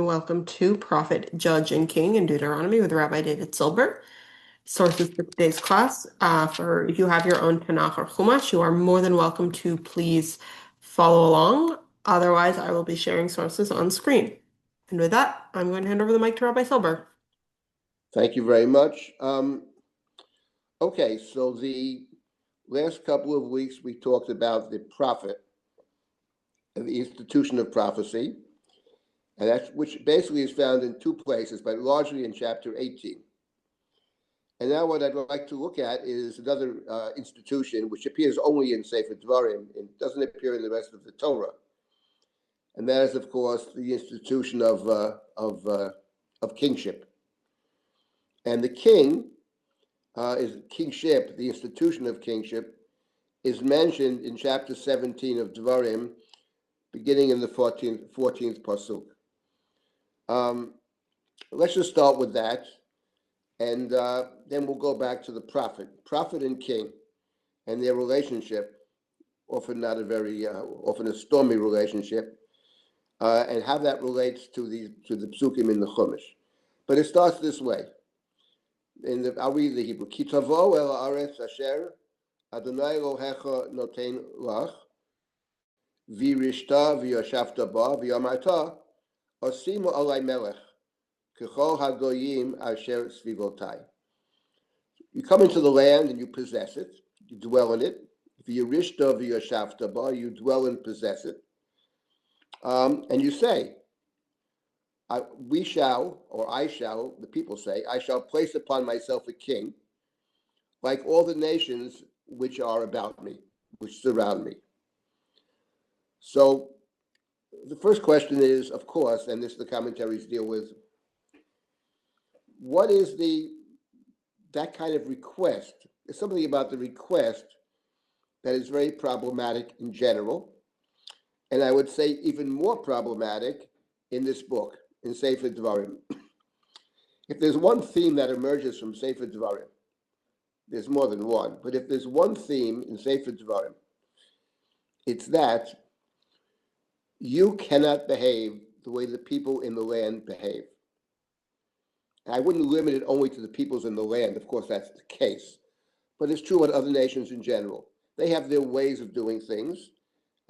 Welcome to Prophet, Judge, and King in Deuteronomy with Rabbi David Silber. Sources for today's class. For if you have your own Tanakh or Chumash, you are more than welcome to please follow along. Otherwise, I will be sharing sources on screen. And with that, I'm going to hand over the mic to Rabbi Silber. Thank you very much. Okay, so the last couple of weeks we talked about the prophet and the institution of prophecy, and that's which basically is found in two places, but largely in chapter 18. And now what I'd like to look at is another institution which appears only in Sefer Dvarim and doesn't appear in the rest of the Torah, and that is, of course, the institution of kingship. And the king is kingship. The institution of kingship is mentioned in chapter 17 of Dvarim, beginning in the 14th pasuk. Let's just start with that, and then we'll go back to the prophet and king, and their relationship, often not a very, often a stormy relationship, and how that relates to the psukim in the Chumash. But it starts this way. I'll read the Hebrew. Ki tavo el haaretz asher Adonai Elohecha noten lach, v'rishta v'yashavta ba v'yamarta, osimu alai melech, kechol hagoyim asher svivotai. You come into the land and you possess it, you dwell in it. V'rishta v'yashavta ba, you dwell and possess it. And you say, we shall, or I shall, the people say, I shall place upon myself a king, like all the nations which are about me, which surround me. So the first question is, of course, and this the commentaries deal with, what is that kind of request? There's something about the request that is very problematic in general, and I would say even more problematic in this book, in Sefer Dvarim. If there's one theme that emerges from Sefer Dvarim, there's more than one, but if there's one theme in Sefer Dvarim, it's that you cannot behave the way the people in the land behave. And I wouldn't limit it only to the peoples in the land, of course that's the case, but it's true in other nations in general. They have their ways of doing things,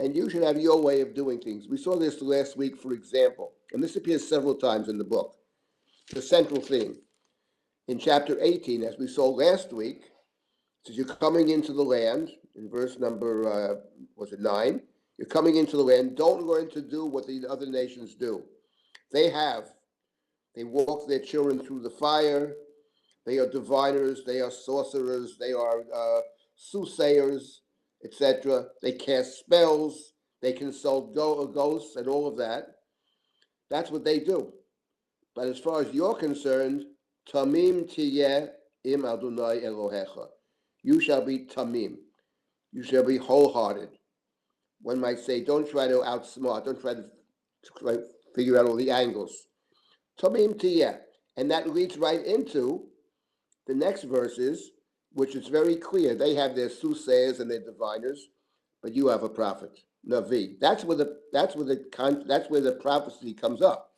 and you should have your way of doing things. We saw this last week, for example, and this appears several times in the book, the central theme. In chapter 18, as we saw last week, says you're coming into the land, in verse number, 9, you're coming into the land, don't learn to do what the other nations do. They walk their children through the fire, they are diviners, they are sorcerers, they are soothsayers, etc. They cast spells, they consult ghosts and all of that. That's what they do. But as far as you're concerned, tamim tiyeh im Adonai Elohecha. You shall be tamim. You shall be wholehearted. One might say, don't try to outsmart, don't try to figure out all the angles. Tamim tiyeh. And that leads right into the next verses, which is very clear. They have their soothsayers and their diviners, but you have a prophet, Navi. That's where the prophecy comes up.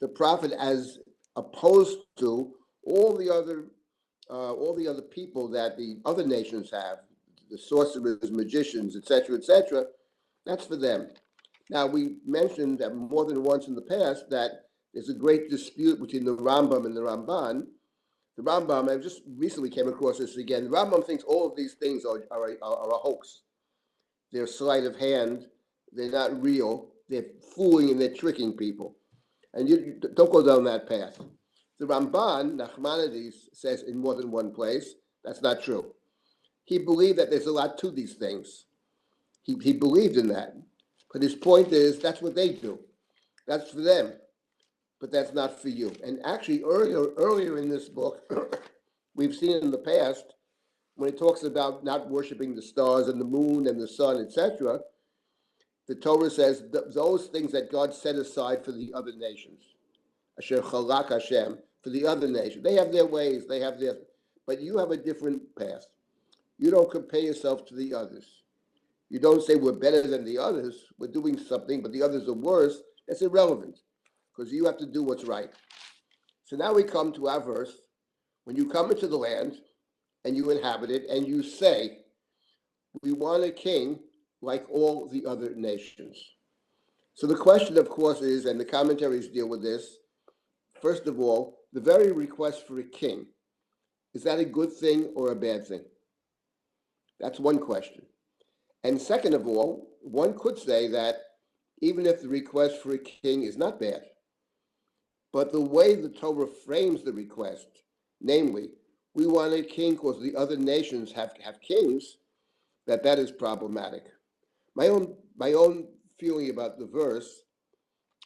The prophet, as opposed to all the other people that the other nations have, the sorcerers, magicians, etc., that's for them. Now, we mentioned that more than once in the past that there's a great dispute between the Rambam and the Ramban. The Rambam, I just recently came across this again. The Rambam thinks all of these things are a hoax. They're sleight of hand. They're not real. They're fooling and they're tricking people. And you don't go down that path. The Ramban, Nachmanides, says in more than one place, that's not true. He believed that there's a lot to these things. He believed in that. But his point is, that's what they do. That's for them. But that's not for you. And actually, earlier in this book, we've seen in the past, when it talks about not worshiping the stars and the moon and the sun, etc., the Torah says those things that God set aside for the other nations, Asher Chalak Hashem, for the other nations. They have their ways, but you have a different path. You don't compare yourself to the others. You don't say we're better than the others. We're doing something, but the others are worse. That's irrelevant. because you have to do what's right. So now we come to our verse. When you come into the land and you inhabit it and you say, we want a king like all the other nations. So the question, of course, is, and the commentaries deal with this, first of all, the very request for a king, is that a good thing or a bad thing? That's one question. And second of all, one could say that even if the request for a king is not bad, but the way the Torah frames the request, namely, we want a king because the other nations have kings, that is problematic. My own feeling about the verse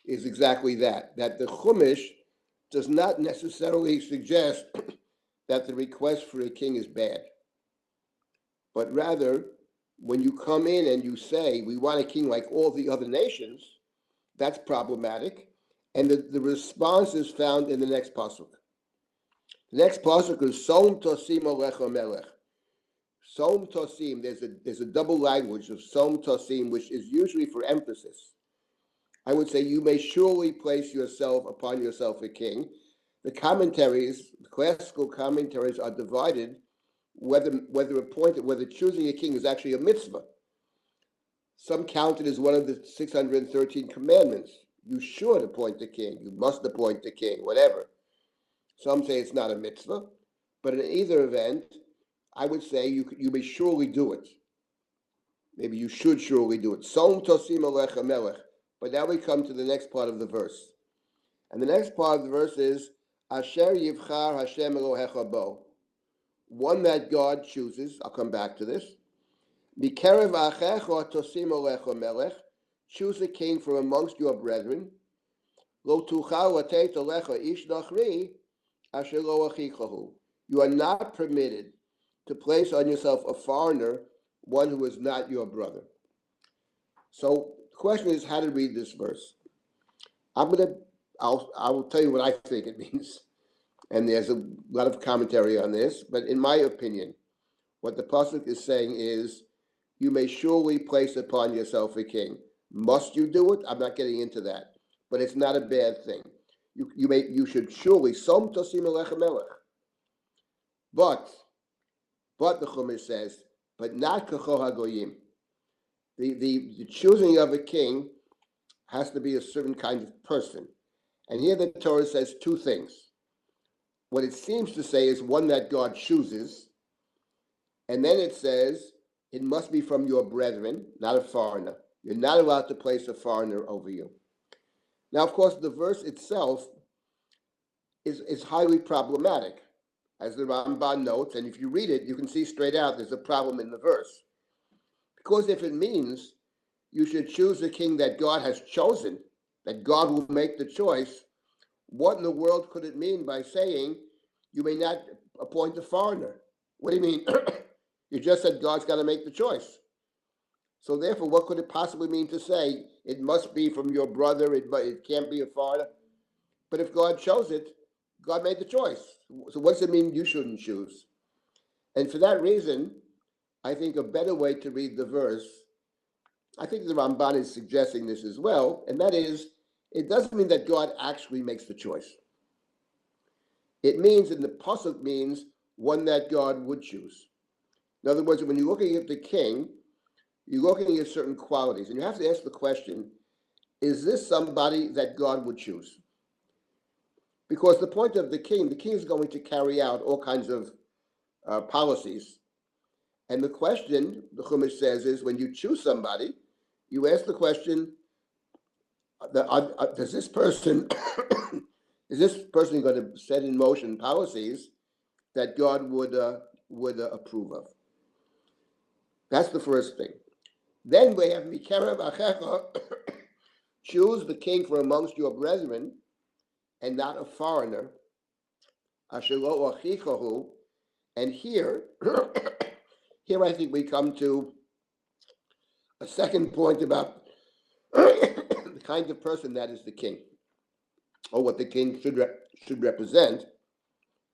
is exactly that the Chumash does not necessarily suggest that the request for a king is bad, but rather, when you come in and you say, we want a king like all the other nations, that's problematic. And the response is found in the next pasuk. The next pasuk is Som Tosim Alecha Melech. Som Tosim, there's a double language of Som Tosim, which is usually for emphasis. I would say you may surely place yourself upon yourself a king. The commentaries, the classical commentaries, are divided whether choosing a king is actually a mitzvah. Some count it as one of the 613 commandments. You should appoint the king. You must appoint the king, whatever. Some say it's not a mitzvah, but in either event, I would say you may surely do it. Maybe you should surely do it. Som tosim alecha melech. But now we come to the next part of the verse. And the next part of the verse is, Asher yivchar Hashem Elohecha bo. One that God chooses. I'll come back to this. Mikerev achecha tosim alecha melech. Choose a king from amongst your brethren. Lo tuchal latet alecha ish nachri asher lo achichahu. You are not permitted to place on yourself a foreigner, one who is not your brother. So the question is how to read this verse. I will tell you what I think it means. And there's a lot of commentary on this, but in my opinion, what the pasuk is saying is, you may surely place upon yourself a king. Must you do it? I'm not getting into that, but it's not a bad thing. You should surely Som Tosim Alecha Melech. But the Chumash says, but not Kachol HaGoyim. The choosing of a king has to be a certain kind of person. And here the Torah says two things. What it seems to say is one that God chooses, and then it says it must be from your brethren, not a foreigner. You're not allowed to place a foreigner over you. Now, of course, the verse itself is highly problematic, as the Ramban notes, and if you read it, you can see straight out there's a problem in the verse. Because if it means you should choose the king that God has chosen, that God will make the choice, what in the world could it mean by saying you may not appoint a foreigner? What do you mean? You just said God's got to make the choice. So therefore, what could it possibly mean to say it must be from your brother, it can't be a foreigner? But if God chose it, God made the choice. So what does it mean you shouldn't choose? And for that reason, I think a better way to read the verse, I think the Ramban is suggesting this as well, and that is, it doesn't mean that God actually makes the choice. It means, and the pasuk means, one that God would choose. In other words, when you're looking at the king, you're looking at certain qualities, and you have to ask the question, is this somebody that God would choose? Because the point of the king is going to carry out all kinds of policies. And the question, the Chumash says, is when you choose somebody, you ask the question, does this person, is this person going to set in motion policies that God would approve of? That's the first thing. Then we have Mikerev Achecha, choose the king from amongst your brethren, and not a foreigner. Asher lo achichahu. And here I think we come to a second point about the kind of person that is the king, or what the king should represent.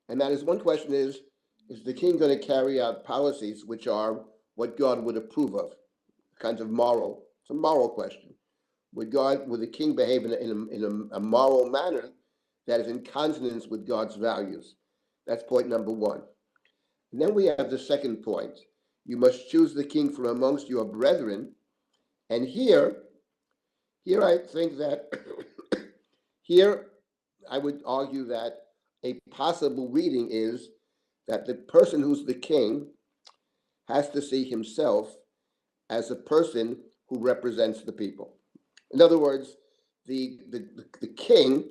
And that is, one question is the king going to carry out policies which are what God would approve of? It's a moral question. Would the king behave in a moral manner that is in consonance with God's values? That's point number one. And then we have the second point. You must choose the king from amongst your brethren. And here I think that here I would argue that a possible reading is that the person who's the king has to see himself as a person who represents the people. In other words, the king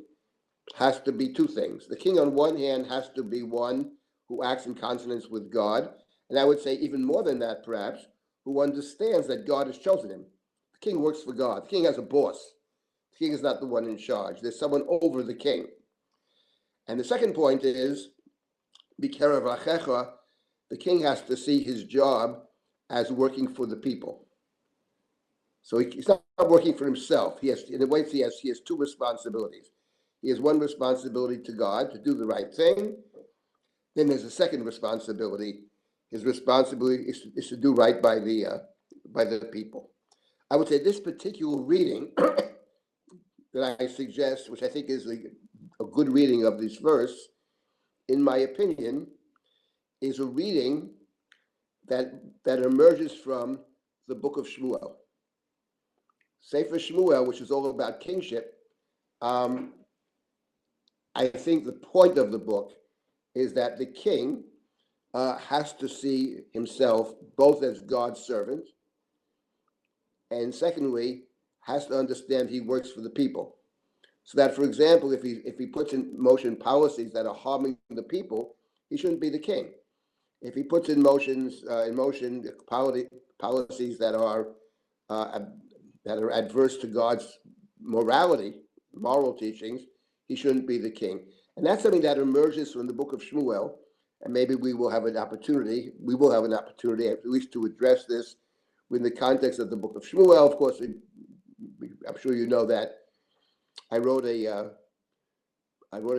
has to be two things. The king, on one hand, has to be one who acts in consonance with God, and I would say even more than that, perhaps, who understands that God has chosen him. The king works for God. The king has a boss. The king is not the one in charge. There's someone over the king. And the second point is, Bikerev Rachecha, the king has to see his job as working for the people. So he's not working for himself. He has, in a way, he has two responsibilities. He has one responsibility to God to do the right thing. Then there's a second responsibility. His responsibility is to do right by the people. I would say this particular reading that I suggest, which I think is a good reading of this verse, in my opinion, is a reading that emerges from the book of Shmuel. Sefer Shmuel, which is all about kingship. I think the point of the book is that the king has to see himself both as God's servant, and secondly, has to understand he works for the people. So that, for example, if he puts in motion policies that are harming the people, he shouldn't be the king. If he puts in motion policies that are adverse to God's moral teachings, he shouldn't be the king. And that's something that emerges from the book of Shmuel. And maybe we will have an opportunity at least to address this in the context of the book of Shmuel. Of course, I'm sure you know that I wrote a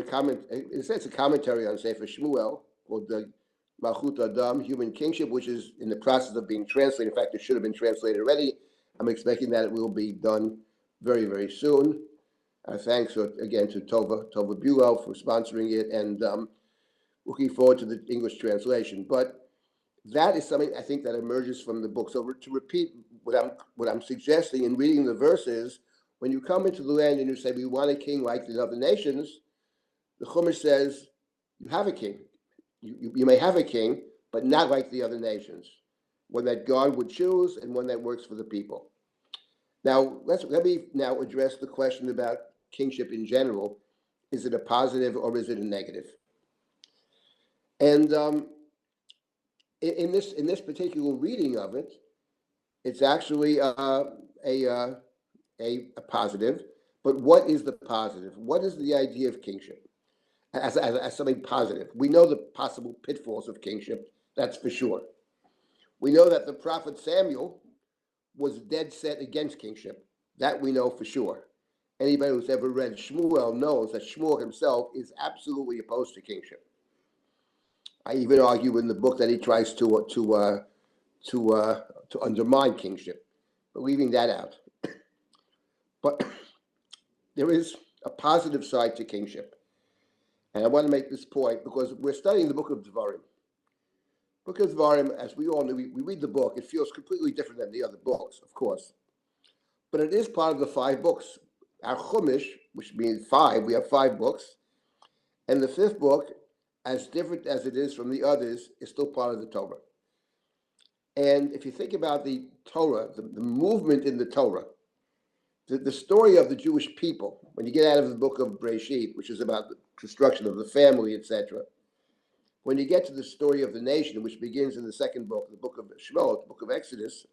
comment, in a sense, a commentary on Sefer Shmuel called the Malchut Adam, Human Kingship, which is in the process of being translated. In fact, it should have been translated already. I'm expecting that it will be done very, very soon. Thanks again to Tova Buell for sponsoring it, and looking forward to the English translation. But that is something I think that emerges from the book. So to repeat what I'm suggesting in reading the verses, when you come into the land and you say, we want a king like the other nations, the Chumash says, you have a king. You may have a king, but not like the other nations. One that God would choose and one that works for the people. Now, let me now address the question about kingship in general. Is it a positive or is it a negative? And in this particular reading of it, it's actually a positive. But what is the positive? What is the idea of kingship as something positive? We know the possible pitfalls of kingship, that's for sure. We know that the prophet Samuel was dead set against kingship. That we know for sure. Anybody who's ever read Shmuel knows that Shmuel himself is absolutely opposed to kingship. I even argue in the book that he tries to undermine kingship, but leaving that out. But there is a positive side to kingship, and I want to make this point because we're studying the book of Devarim. Book of Devarim, as we all know, we read the book. It feels completely different than the other books, of course, but it is part of the 5 books. Our Chumash, which means 5, we have 5 books, and the 5th book, as different as it is from the others, is still part of the Torah. And if you think about the Torah, the movement in the Torah, the story of the Jewish people, when you get out of the book of Breshit, which is about the construction of the family, etc., when you get to the story of the nation, which begins in the 2nd book, the book of Shemot, the book of Exodus,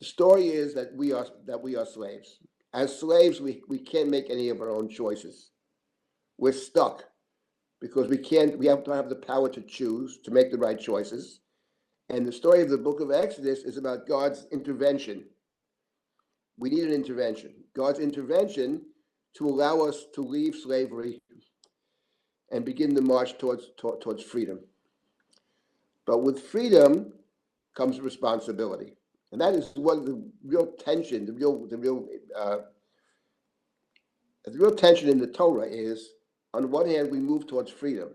the story is that we are slaves. As slaves, we can't make any of our own choices. We're stuck because we have to have the power to choose, to make the right choices. And the story of the book of Exodus is about God's intervention. We need an intervention. God's intervention to allow us to leave slavery and begin the march towards freedom. But with freedom comes responsibility. And that is one of the real tension, the real tension in the Torah is, on one hand, we move towards freedom.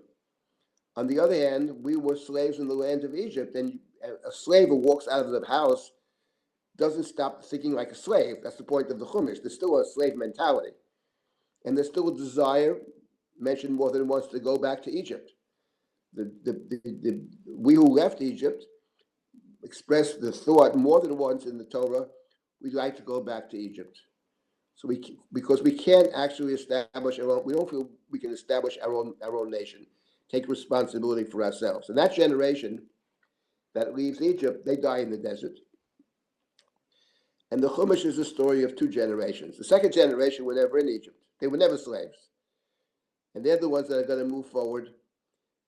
On the other hand, we were slaves in the land of Egypt, and a slave who walks out of the house doesn't stop thinking like a slave. That's the point of the Chumash. There's still a slave mentality. And there's still a desire, mentioned more than once, to go back to Egypt. We who left Egypt expressed the thought more than once in the Torah, we'd like to go back to Egypt. So because we can't actually establish our own, we don't feel we can establish our own nation, take responsibility for ourselves. And that generation that leaves Egypt, they die in the desert. And the Chumash is a story of two generations. The second generation were never in Egypt. They were never slaves. And they're the ones that are going to move forward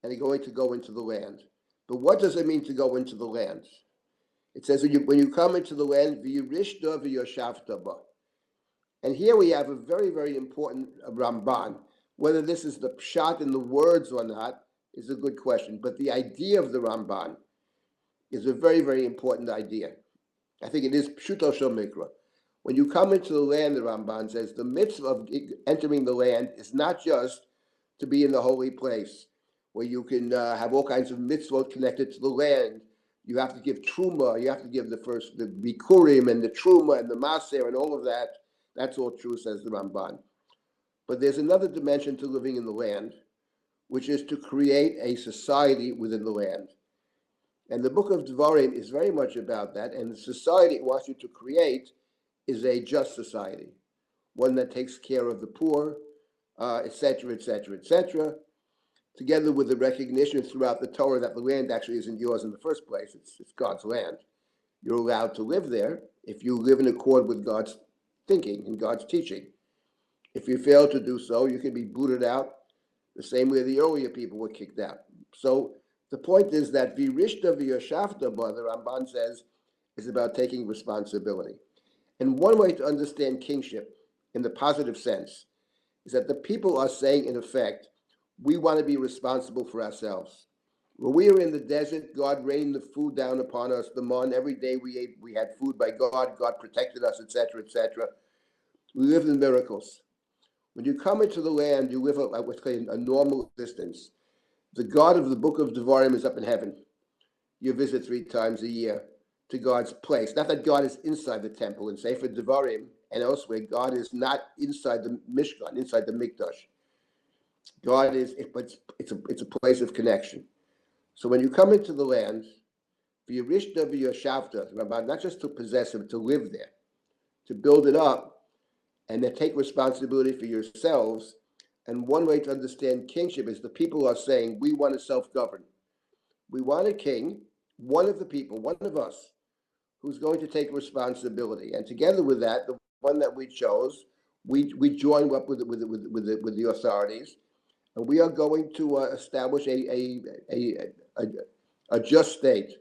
and are going to go into the land. But what does it mean to go into the land? It says when you come into the land, v'yirishta v'yoshavta ba. And here we have a very, very important Ramban. Whether this is the pshat in the words or not is a good question. But the idea of the Ramban is a very, very important idea. I think it is pshuto shel mikra. When you come into the land, the Ramban says, the mitzvah of entering the land is not just to be in the holy place, where you can have all kinds of mitzvot connected to the land. You have to give truma, you have to give the bikurim and the truma and the maser and all of that. That's all true, says the Ramban. But there's another dimension to living in the land, which is to create a society within the land. And the book of Devarim is very much about that. And the society it wants you to create is a just society, one that takes care of the poor, etc., etc., etc., together with the recognition throughout the Torah that the land actually isn't yours in the first place. It's God's land. You're allowed to live there if you live in accord with God's thinking and God's teaching. If you fail to do so, you can be booted out the same way the earlier people were kicked out. So the point is that v'rishta v'yoshavta, the Ramban says, is about taking responsibility. And one way to understand kingship in the positive sense is that the people are saying, in effect, we want to be responsible for ourselves. When we were in the desert, God rained the food down upon us, the man. Every day we ate, we had food by God. God protected us, etc., etc. We lived in miracles. When you come into the land, you live what's called a normal existence. The God of the book of Devarim is up in heaven. You visit 3 times a year to God's place. Not that God is inside the temple in Sefer Devarim and elsewhere. God is not inside the Mishkan, inside the Mikdash. God is, but it's a place of connection. So when you come into the land, v'yirishta v'yoshavta, not just to possess it, to live there, to build it up, and then take responsibility for yourselves. And one way to understand kingship is the people are saying, we want to self-govern. We want a king, one of the people, one of us, who's going to take responsibility. And together with that, the one that we chose, we join up with the authorities, and we are going to establish a just state,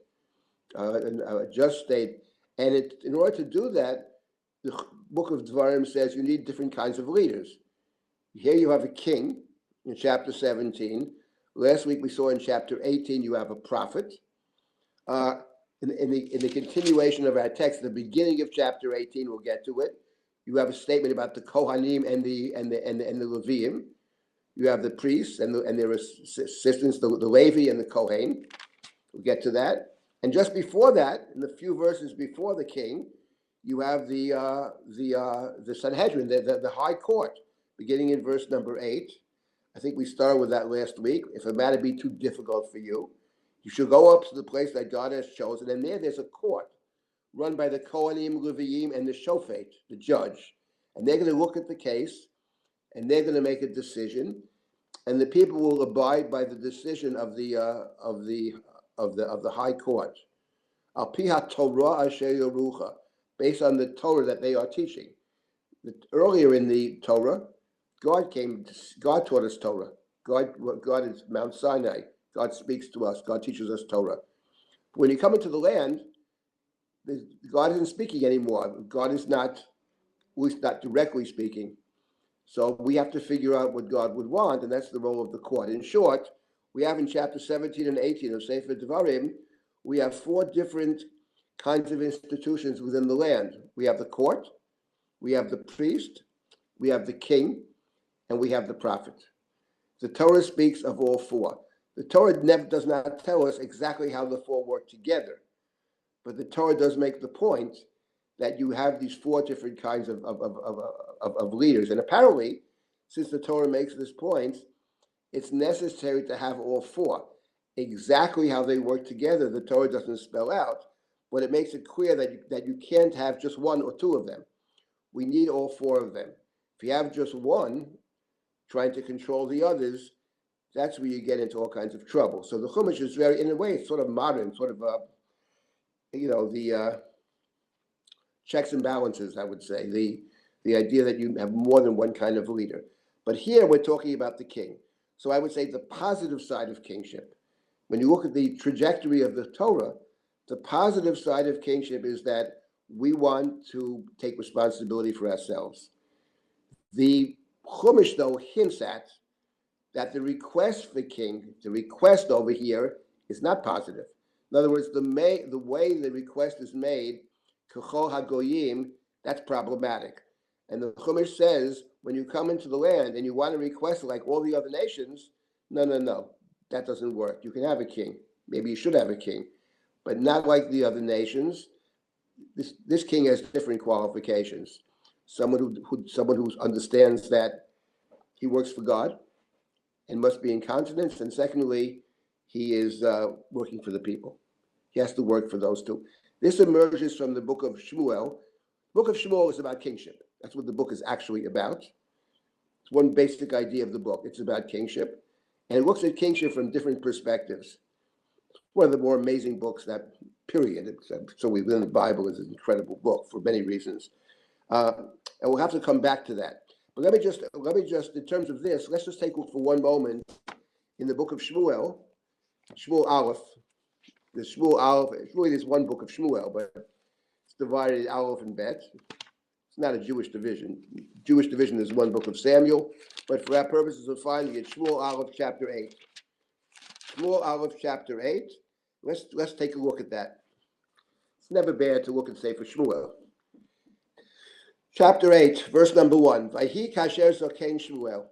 a just state. And in order to do that, the book of Devarim says you need different kinds of leaders. Here you have a king in chapter 17. Last week we saw in chapter 18 you have a prophet. In the continuation of our text, the beginning of chapter 18, we'll get to it. You have a statement about the Kohanim and the Leviim. You have the priests and their assistants, the Levi and the Kohen. We'll get to that. And just before that, in the few verses before the king, you have the Sanhedrin, the high court, beginning in verse number 8. I think we started with that last week. If a matter be too difficult for you, you should go up to the place that God has chosen, and there's a court run by the Kohanim, Leviim, and the Shofet, the judge, and they're going to look at the case, and they're going to make a decision, and the people will abide by the decision of the high court. Al pi haTorah asher yorucha, based on the Torah that they are teaching. Earlier in the Torah, God taught us Torah. God is Mount Sinai. God speaks to us. God teaches us Torah. When you come into the land, God isn't speaking anymore. God is not, at least not directly speaking. So we have to figure out what God would want, and that's the role of the court. In short, we have in chapter 17 and 18 of Sefer Devarim, we have 4 different kinds of institutions within the land. We have the court, we have the priest, we have the king, and we have the prophet. The Torah speaks of all four. The Torah does not tell us exactly how the four work together, but the Torah does make the point that you have these four different kinds of leaders. And apparently, since the Torah makes this point, it's necessary to have all four. Exactly how they work together, the Torah doesn't spell out, but it makes it clear that you can't have just one or two of them. We need all four of them. If you have just one trying to control the others, that's where you get into all kinds of trouble. So the Chumash is very, in a way, it's sort of modern, sort of, the checks and balances, I would say, the idea that you have more than one kind of leader. But here we're talking about the king. So I would say the positive side of kingship. When you look at the trajectory of the Torah, the positive side of kingship is that we want to take responsibility for ourselves. The Chumash, though, hints at that the request for the king, the request over here, is not positive. In other words, the way the request is made, k'chol hagoyim, that's problematic. And the Chumash says, when you come into the land and you want to request like all the other nations, no, that doesn't work. You can have a king. Maybe you should have a king, but not like the other nations. This king has different qualifications. Someone who understands that he works for God and must be in continence, and secondly, he is working for the people. He has to work for those two. This emerges from the book of Shmuel. The book of Shmuel is about kingship. That's what the book is actually about. It's one basic idea of the book. It's about kingship, and it looks at kingship from different perspectives. One of the more amazing books, that period. So within the Bible is an incredible book for many reasons, and we'll have to come back to that. But let me just, in terms of this, let's just take a look for one moment in the book of Shmuel, Shmuel Aleph. The Shmuel Aleph, it's really this one book of Shmuel, but it's divided Aleph and Bet. It's not a Jewish division. Jewish division is one book of Samuel, but for our purposes of finding it, Shmuel Aleph chapter 8. Shmuel Aleph chapter 8. Let's take a look at that. It's never bad to look and say for Shmuel. Chapter 8, verse number 1. Vayhi kasher zokein Shmuel.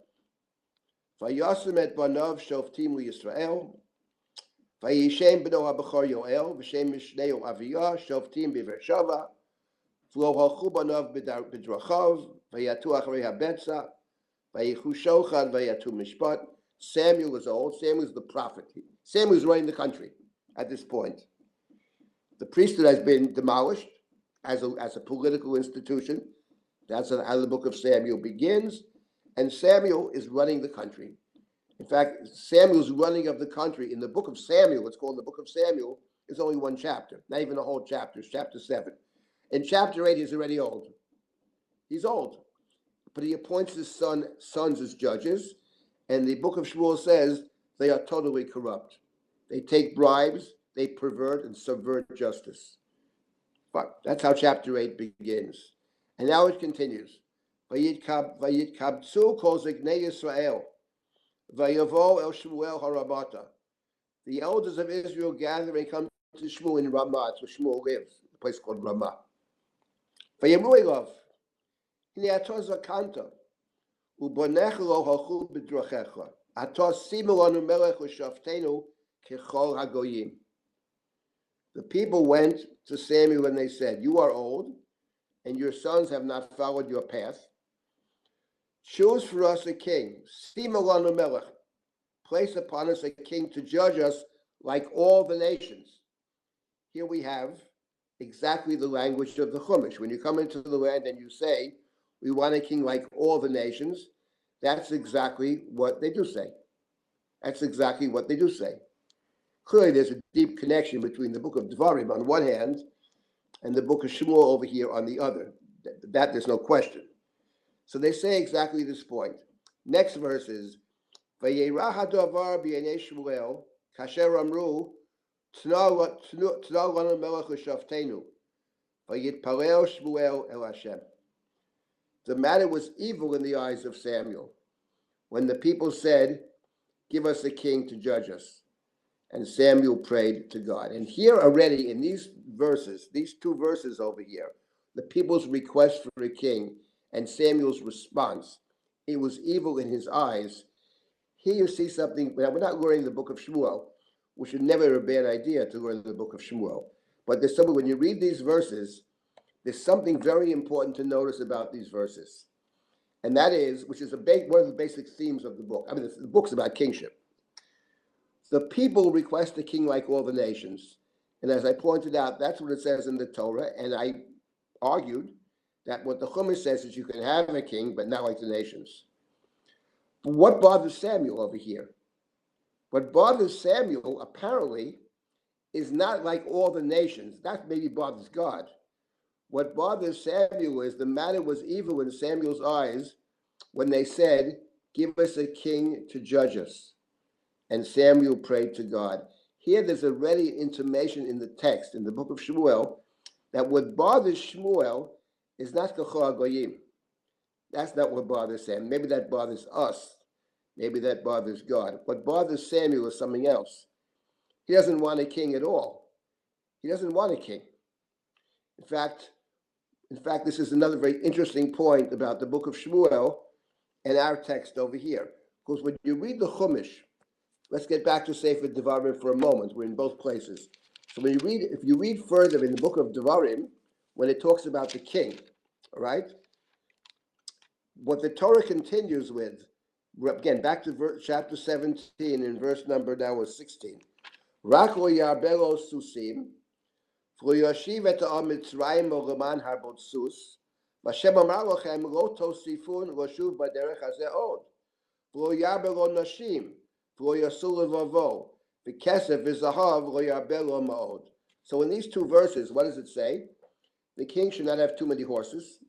Vayasem et banav shoftim liYisrael. Vayishem b'no ha'bechor Yoel. V'shem mishneo Aviyah. Shoftim b'Beersheva. V'lo halchu banav b'drachav. Vayatu acharei ha'betza. Vayichu shochad. Vayatu mishpat. Samuel is old. Samuel is the prophet. Samuel is running the country at this point. The priesthood has been demolished as a political institution. That's how the book of Samuel begins. And Samuel is running the country. In fact, Samuel's running of the country in the book of Samuel, it's called the book of Samuel, is only one chapter, not even a whole chapter, it's chapter 7. In chapter 8, he's already old. He's old. But he appoints his sons as judges. And the book of Shmuel says they are totally corrupt. They take bribes, they pervert and subvert justice. But that's how chapter 8 begins. And now it continues. Vayitkabtzu kol zignei Yisrael. Vayavo el Shmuel harabata. The elders of Israel gather and come to Shmuel in Ramah. It's where Shmuel lives, a place called Ramah. Vayemru elav. Hine ato zakanta. Ubonech lo halchu b'drachecha. Ato simu lanu melech l'shaftenu kechol hagoyim. The people went to Samuel and they said, "You are old, and your sons have not followed your path. Choose for us a king. Simu lanu melech. Place upon us a king to judge us like all the nations." Here we have exactly the language of the Chumash. When you come into the land and you say, "We want a king like all the nations," that's exactly what they do say. That's exactly what they do say. Clearly, there's a deep connection between the book of Devarim on one hand and the book of Shmuel over here on the other. That there's no question. So they say exactly this point. Next verse is, Vayera hadavar b'yeinei Shmuel, kasher amru, Tna lanu melech l'shaftenu, vayitpalel Shmuel el Hashem. The matter was evil in the eyes of Samuel when the people said, "Give us a king to judge us." And Samuel prayed to God. And here already in these verses, these two verses over here, the people's request for a king and Samuel's response, it was evil in his eyes. Here you see something. Now, we're not learning the book of Shmuel, which is never a bad idea to learn the book of Shmuel. But there's something, when you read these verses, there's something very important to notice about these verses. And that is, which is one of the basic themes of the book. I mean, the book's about kingship. The people request a king like all the nations. And as I pointed out, that's what it says in the Torah. And I argued that what the Chumash says is you can have a king, but not like the nations. But what bothers Samuel over here? What bothers Samuel, apparently, is not like all the nations. That maybe bothers God. What bothers Samuel is the matter was evil in Samuel's eyes when they said, "Give us a king to judge us." And Samuel prayed to God. Here there's a ready intimation in the text, in the book of Shmuel, that what bothers Shmuel is not Kachor Goyim. That's not what bothers Samuel. Maybe that bothers us. Maybe that bothers God. What bothers Samuel is something else. He doesn't want a king at all. He doesn't want a king. In fact, this is another very interesting point about the book of Shmuel and our text over here. Because when you read the Chumash, let's get back to Sefer Devarim for a moment. We're in both places. So if you read further in the book of Devarim, when it talks about the king, all right, what the Torah continues with, again, back to chapter 17 and verse number now was 16. Rak lo yarbelo susim, v'lo yashiv et ha'am Mitzrayim o leman harbot sus, v'Hashem amar lochem lo tosifun l'shuv b'derech hazeh od, v'lo yarbelo nashim, v'lo yasu levavo, v'kesef v'zahav lo yarbelo ma'od. So in these two verses, what does it say? The king should not have too many horses,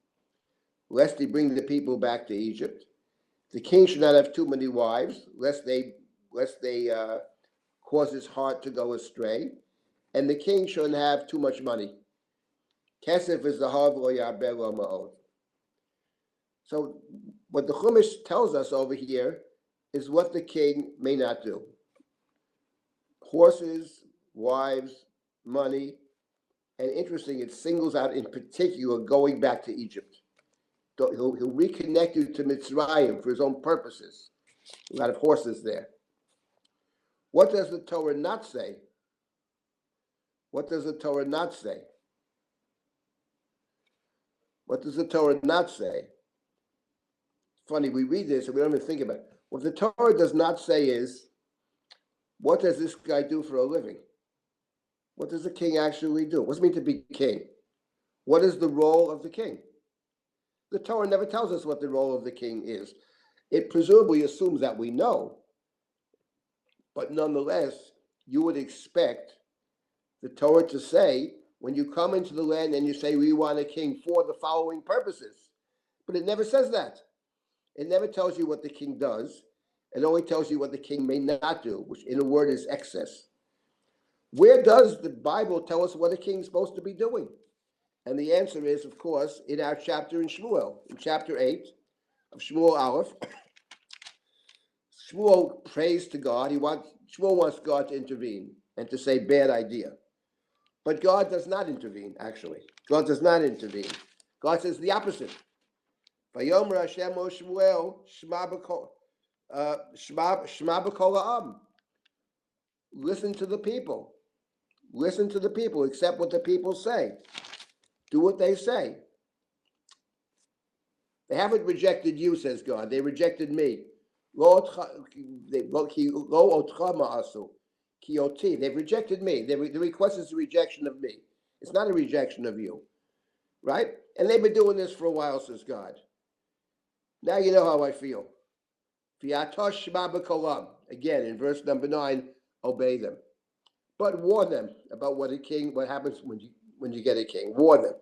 lest he bring the people back to Egypt. The king should not have too many wives, lest they cause his heart to go astray. And the king shouldn't have too much money. Kesef is the hav lo yarbeh lo ma'od. So what the Chumash tells us over here is what the king may not do. Horses, wives, money, and interesting, it singles out in particular going back to Egypt. He'll reconnect you to Mitzrayim for his own purposes. A lot of horses there. What does the Torah not say? What does the Torah not say? What does the Torah not say? Funny, we read this and we don't even think about it. What the Torah does not say is, what does this guy do for a living? What does the king actually do? What does it mean to be king? What is the role of the king? The Torah never tells us what the role of the king is. It presumably assumes that we know. But nonetheless, you would expect the Torah to say, when you come into the land and you say, we want a king for the following purposes. But it never says that. It never tells you what the king does. It only tells you what the king may not do, which in a word is excess. Where does the Bible tell us what a king is supposed to be doing? And the answer is, of course, in our chapter in Shmuel, in chapter 8 of Shmuel Aleph. Shmuel prays to God. Shmuel wants God to intervene and to say, bad idea. But God does not intervene, actually. God does not intervene. God says the opposite. Vayomer Hashem o Shmuel, Shema b'kol ha'am. Listen to the people. Listen to the people. Accept what the people say. Do what they say. They haven't rejected you, says God. They rejected me. They've rejected me. The request is a rejection of me. It's not a rejection of you. Right? And they've been doing this for a while, says God. Now you know how I feel. Again, in verse number 9, obey them. But warn them about what happens when you get a king. Warn them.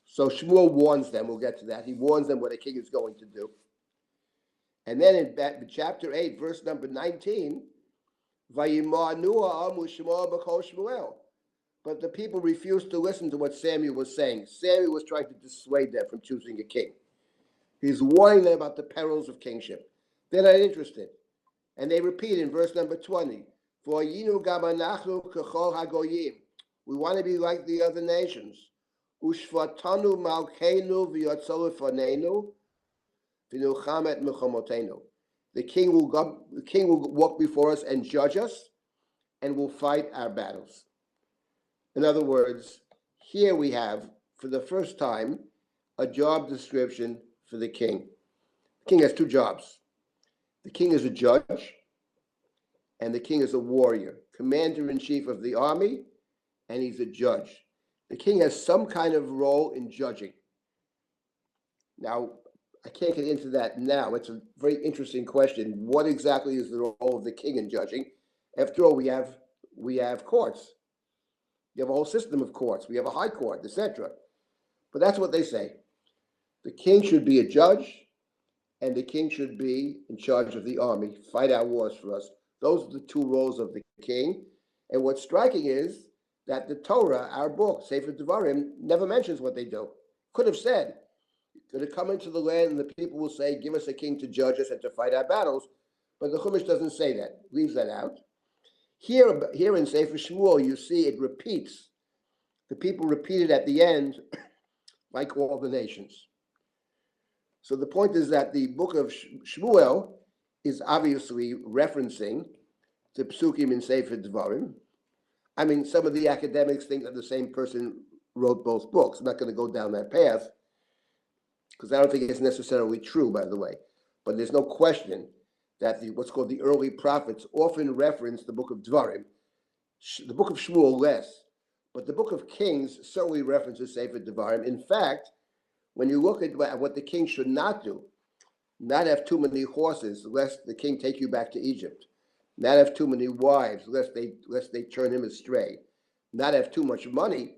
So Shmuel warns them. We'll get to that. He warns them what a king is going to do. And then in chapter 8, verse number 19, but the people refused to listen to what Samuel was saying. Samuel was trying to dissuade them from choosing a king. He's warning them about the perils of kingship. They're not interested. And they repeat in verse number 20, For yinu gam anachnu kechol hagoyim. We want to be like the other nations. Ushvatanu malkeinu v'yotzolu fanenu v'nuchamet milchomotenu. The king will walk before us and judge us, and will fight our battles. In other words, here we have, for the first time, a job description for the king. The king has two jobs. The king is a judge, and the king is a warrior, commander-in-chief of the army, and he's a judge. The king has some kind of role in judging. Now, I can't get into that now. It's a very interesting question. What exactly is the role of the king in judging? After all, we have courts. You have a whole system of courts. We have a high court, etc. But that's what they say. The king should be a judge, and the king should be in charge of the army, fight our wars for us. Those are the two roles of the king. And what's striking is that the Torah, our book, Sefer Devarim, never mentions what they do. Could have said, going to come into the land and the people will say, give us a king to judge us and to fight our battles. But the Chumash doesn't say that, leaves that out. Here in Sefer Shmuel, you see it repeats. The people repeat it at the end, like all the nations. So the point is that the book of Shmuel is obviously referencing the Psukim in Sefer Devarim. I mean, some of the academics think that the same person wrote both books. I'm not going to go down that path, because I don't think it's necessarily true, by the way. But there's no question that what's called the early prophets often reference the book of Devarim. The book of Shmuel less, but the book of Kings certainly references Sefer Devarim. In fact, when you look at what the king should not do, not have too many horses, lest the king take you back to Egypt. Not have too many wives, lest they turn him astray. Not have too much money.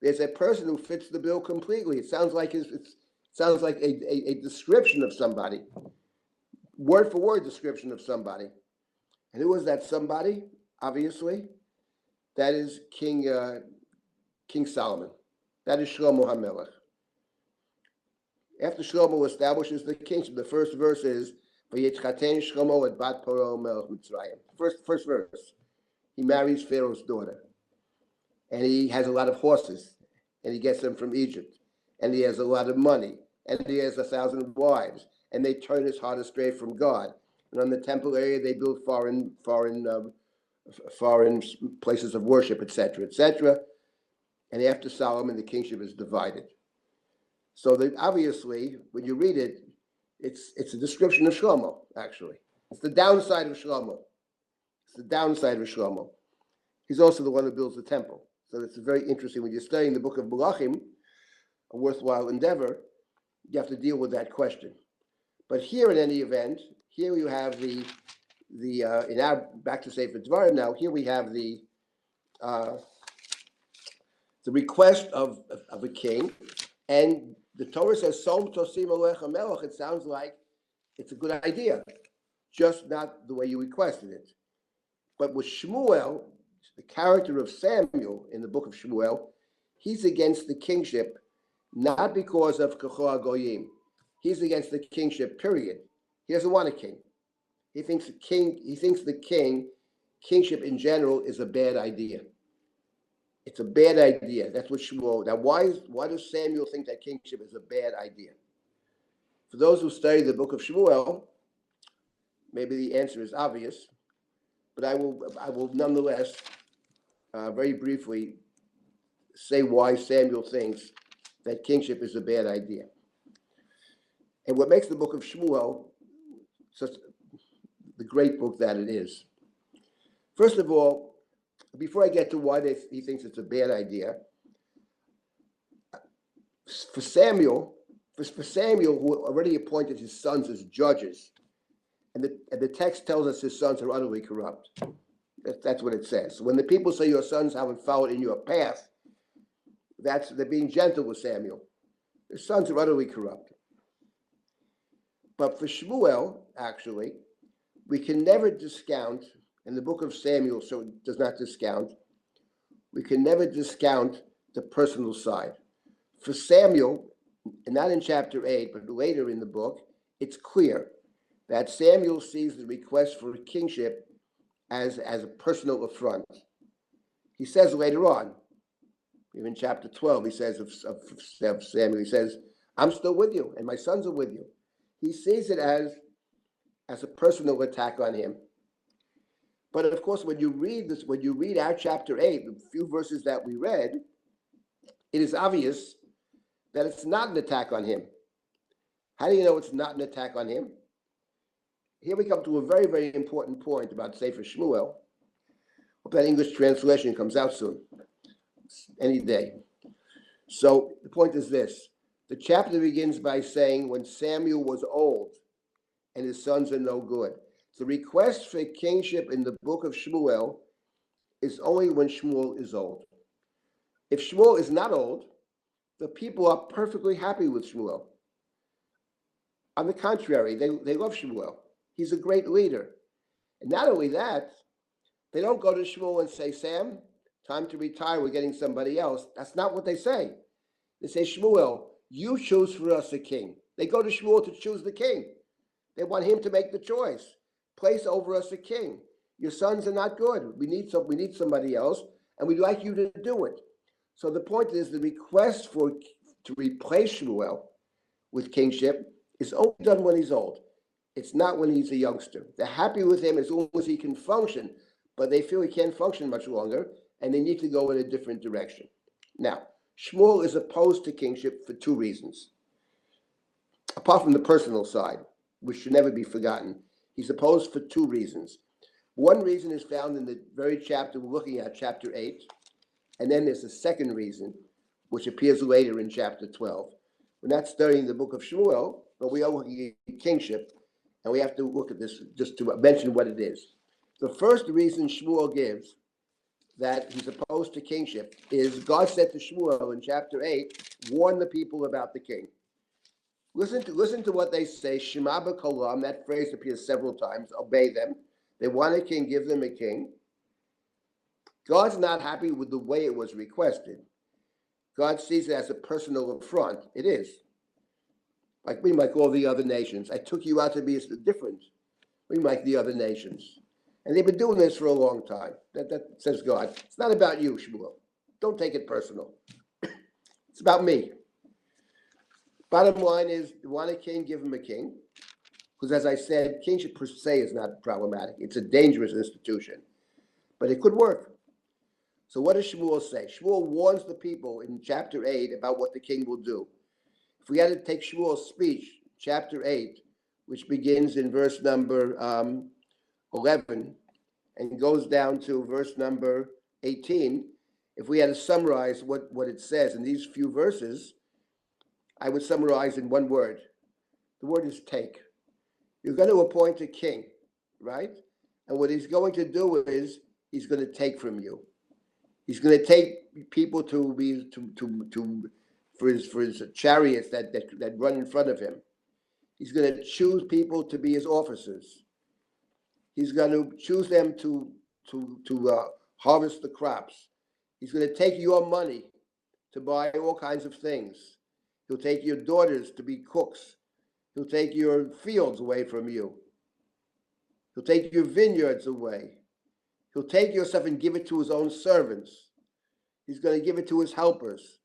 There's a person who fits the bill completely. It sounds like a description of somebody, word for word description of somebody. And who is that somebody? Obviously, that is King Solomon. That is Shlomo HaMelech. After Shlomo establishes the kingship, the first verse is V'yitzchaten Shlomo et bat Paro melech Mitzrayim. First verse. He marries Pharaoh's daughter, and he has a lot of horses, and he gets them from Egypt, and he has a lot of money, and he has 1,000 wives, and they turn his heart astray from God. And on the temple area, they build foreign places of worship, etc., etc. And after Solomon, the kingship is divided. So that obviously, when you read it, it's a description of Shlomo, actually. It's the downside of Shlomo. It's the downside of Shlomo. He's also the one who builds the temple. So it's very interesting. When you're studying the book of Melachim, a worthwhile endeavor, you have to deal with that question. But here, in any event, here you have in our back to Sefer Devarim now. Here we have the request of a king, and the Torah says, "Som tosim alecha melech." It sounds like it's a good idea, just not the way you requested it. But with Shmuel, the character of Samuel in the book of Shmuel, he's against the kingship, not because of Kechol HaGoyim. He's against the kingship, period. He doesn't want a king. He thinks the kingship in general is a bad idea. It's a bad idea. That's what Shmuel. Now, why does Samuel think that kingship is a bad idea? For those who study the book of Shmuel, maybe the answer is obvious, but I will nonetheless very briefly say why Samuel thinks that kingship is a bad idea. And what makes the book of Shmuel such the great book that it is. First of all, before I get to why he thinks it's a bad idea, for Samuel, who already appointed his sons as judges, and the text tells us his sons are utterly corrupt. That's what it says. When the people say your sons haven't followed in your path, they're being gentle with Samuel. His sons are utterly corrupt. But for Shmuel, actually, we can never discount, and the book of Samuel so does not discount, we can never discount the personal side. For Samuel, and not in chapter 8, but later in the book, it's clear that Samuel sees the request for kingship as a personal affront. He says later on, even chapter 12, he says of Samuel, he says, I'm still with you, and my sons are with you. He sees it as a personal attack on him. But of course, when you read our chapter 8, the few verses that we read, it is obvious that it's not an attack on him. How do you know it's not an attack on him? Here we come to a very, very important point about Sefer Shmuel. Hope that English translation comes out soon, any day. So the point is this. The chapter begins by saying, when Samuel was old and his sons are no good. The request for kingship in the book of Shmuel is only when Shmuel is old. If Shmuel is not old, the people are perfectly happy with Shmuel. On the contrary, they love Shmuel. He's a great leader. And not only that, they don't go to Shmuel and say, Sam, time to retire, we're getting somebody else. That's not what they say. They say, Shmuel, you choose for us a king. They go to Shmuel to choose the king. They want him to make the choice. Place over us a king. Your sons are not good. We need somebody else, and we'd like you to do it. So the point is, the request to replace Shmuel with kingship is only done when he's old. It's not when he's a youngster. They're happy with him as long as he can function, but they feel he can't function much longer, and they need to go in a different direction. Now, Shmuel is opposed to kingship for two reasons. Apart from the personal side, which should never be forgotten, he's opposed for two reasons. One reason is found in the very chapter we're looking at, chapter 8, and then there's a second reason, which appears later in chapter 12. We're not studying the book of Shmuel, but we are looking at kingship, and we have to look at this just to mention what it is. The first reason Shmuel gives that he's opposed to kingship is God said to Shmuel in chapter 8, warn the people about the king. Listen to what they say, Shema b'kolam, that phrase appears several times, obey them. They want a king, give them a king. God's not happy with the way it was requested. God sees it as a personal affront. It is. Like all the other nations. I took you out to be different. We like the other nations. And they've been doing this for a long time. That says God. It's not about you, Shmuel. Don't take it personal. It's about me. Bottom line is, you want a king, give him a king. Because as I said, kingship per se is not problematic. It's a dangerous institution. But it could work. So what does Shmuel say? Shmuel warns the people in chapter 8 about what the king will do. If we had to take Shmuel's speech, chapter 8, which begins in verse number 11 and goes down to verse number 18, if we had to summarize what it says in these few verses, I would summarize in one word. The word is take. You're going to appoint a king, right? And what he's going to do is he's going to take from you. He's going to take people for his chariots that run in front of him. He's going to choose people to be his officers. He's going to choose them to harvest the crops. He's going to take your money to buy all kinds of things. He'll take your daughters to be cooks. He'll take your fields away from you. He'll take your vineyards away. He'll take your stuff and give it to his own servants. He's going to give it to his helpers.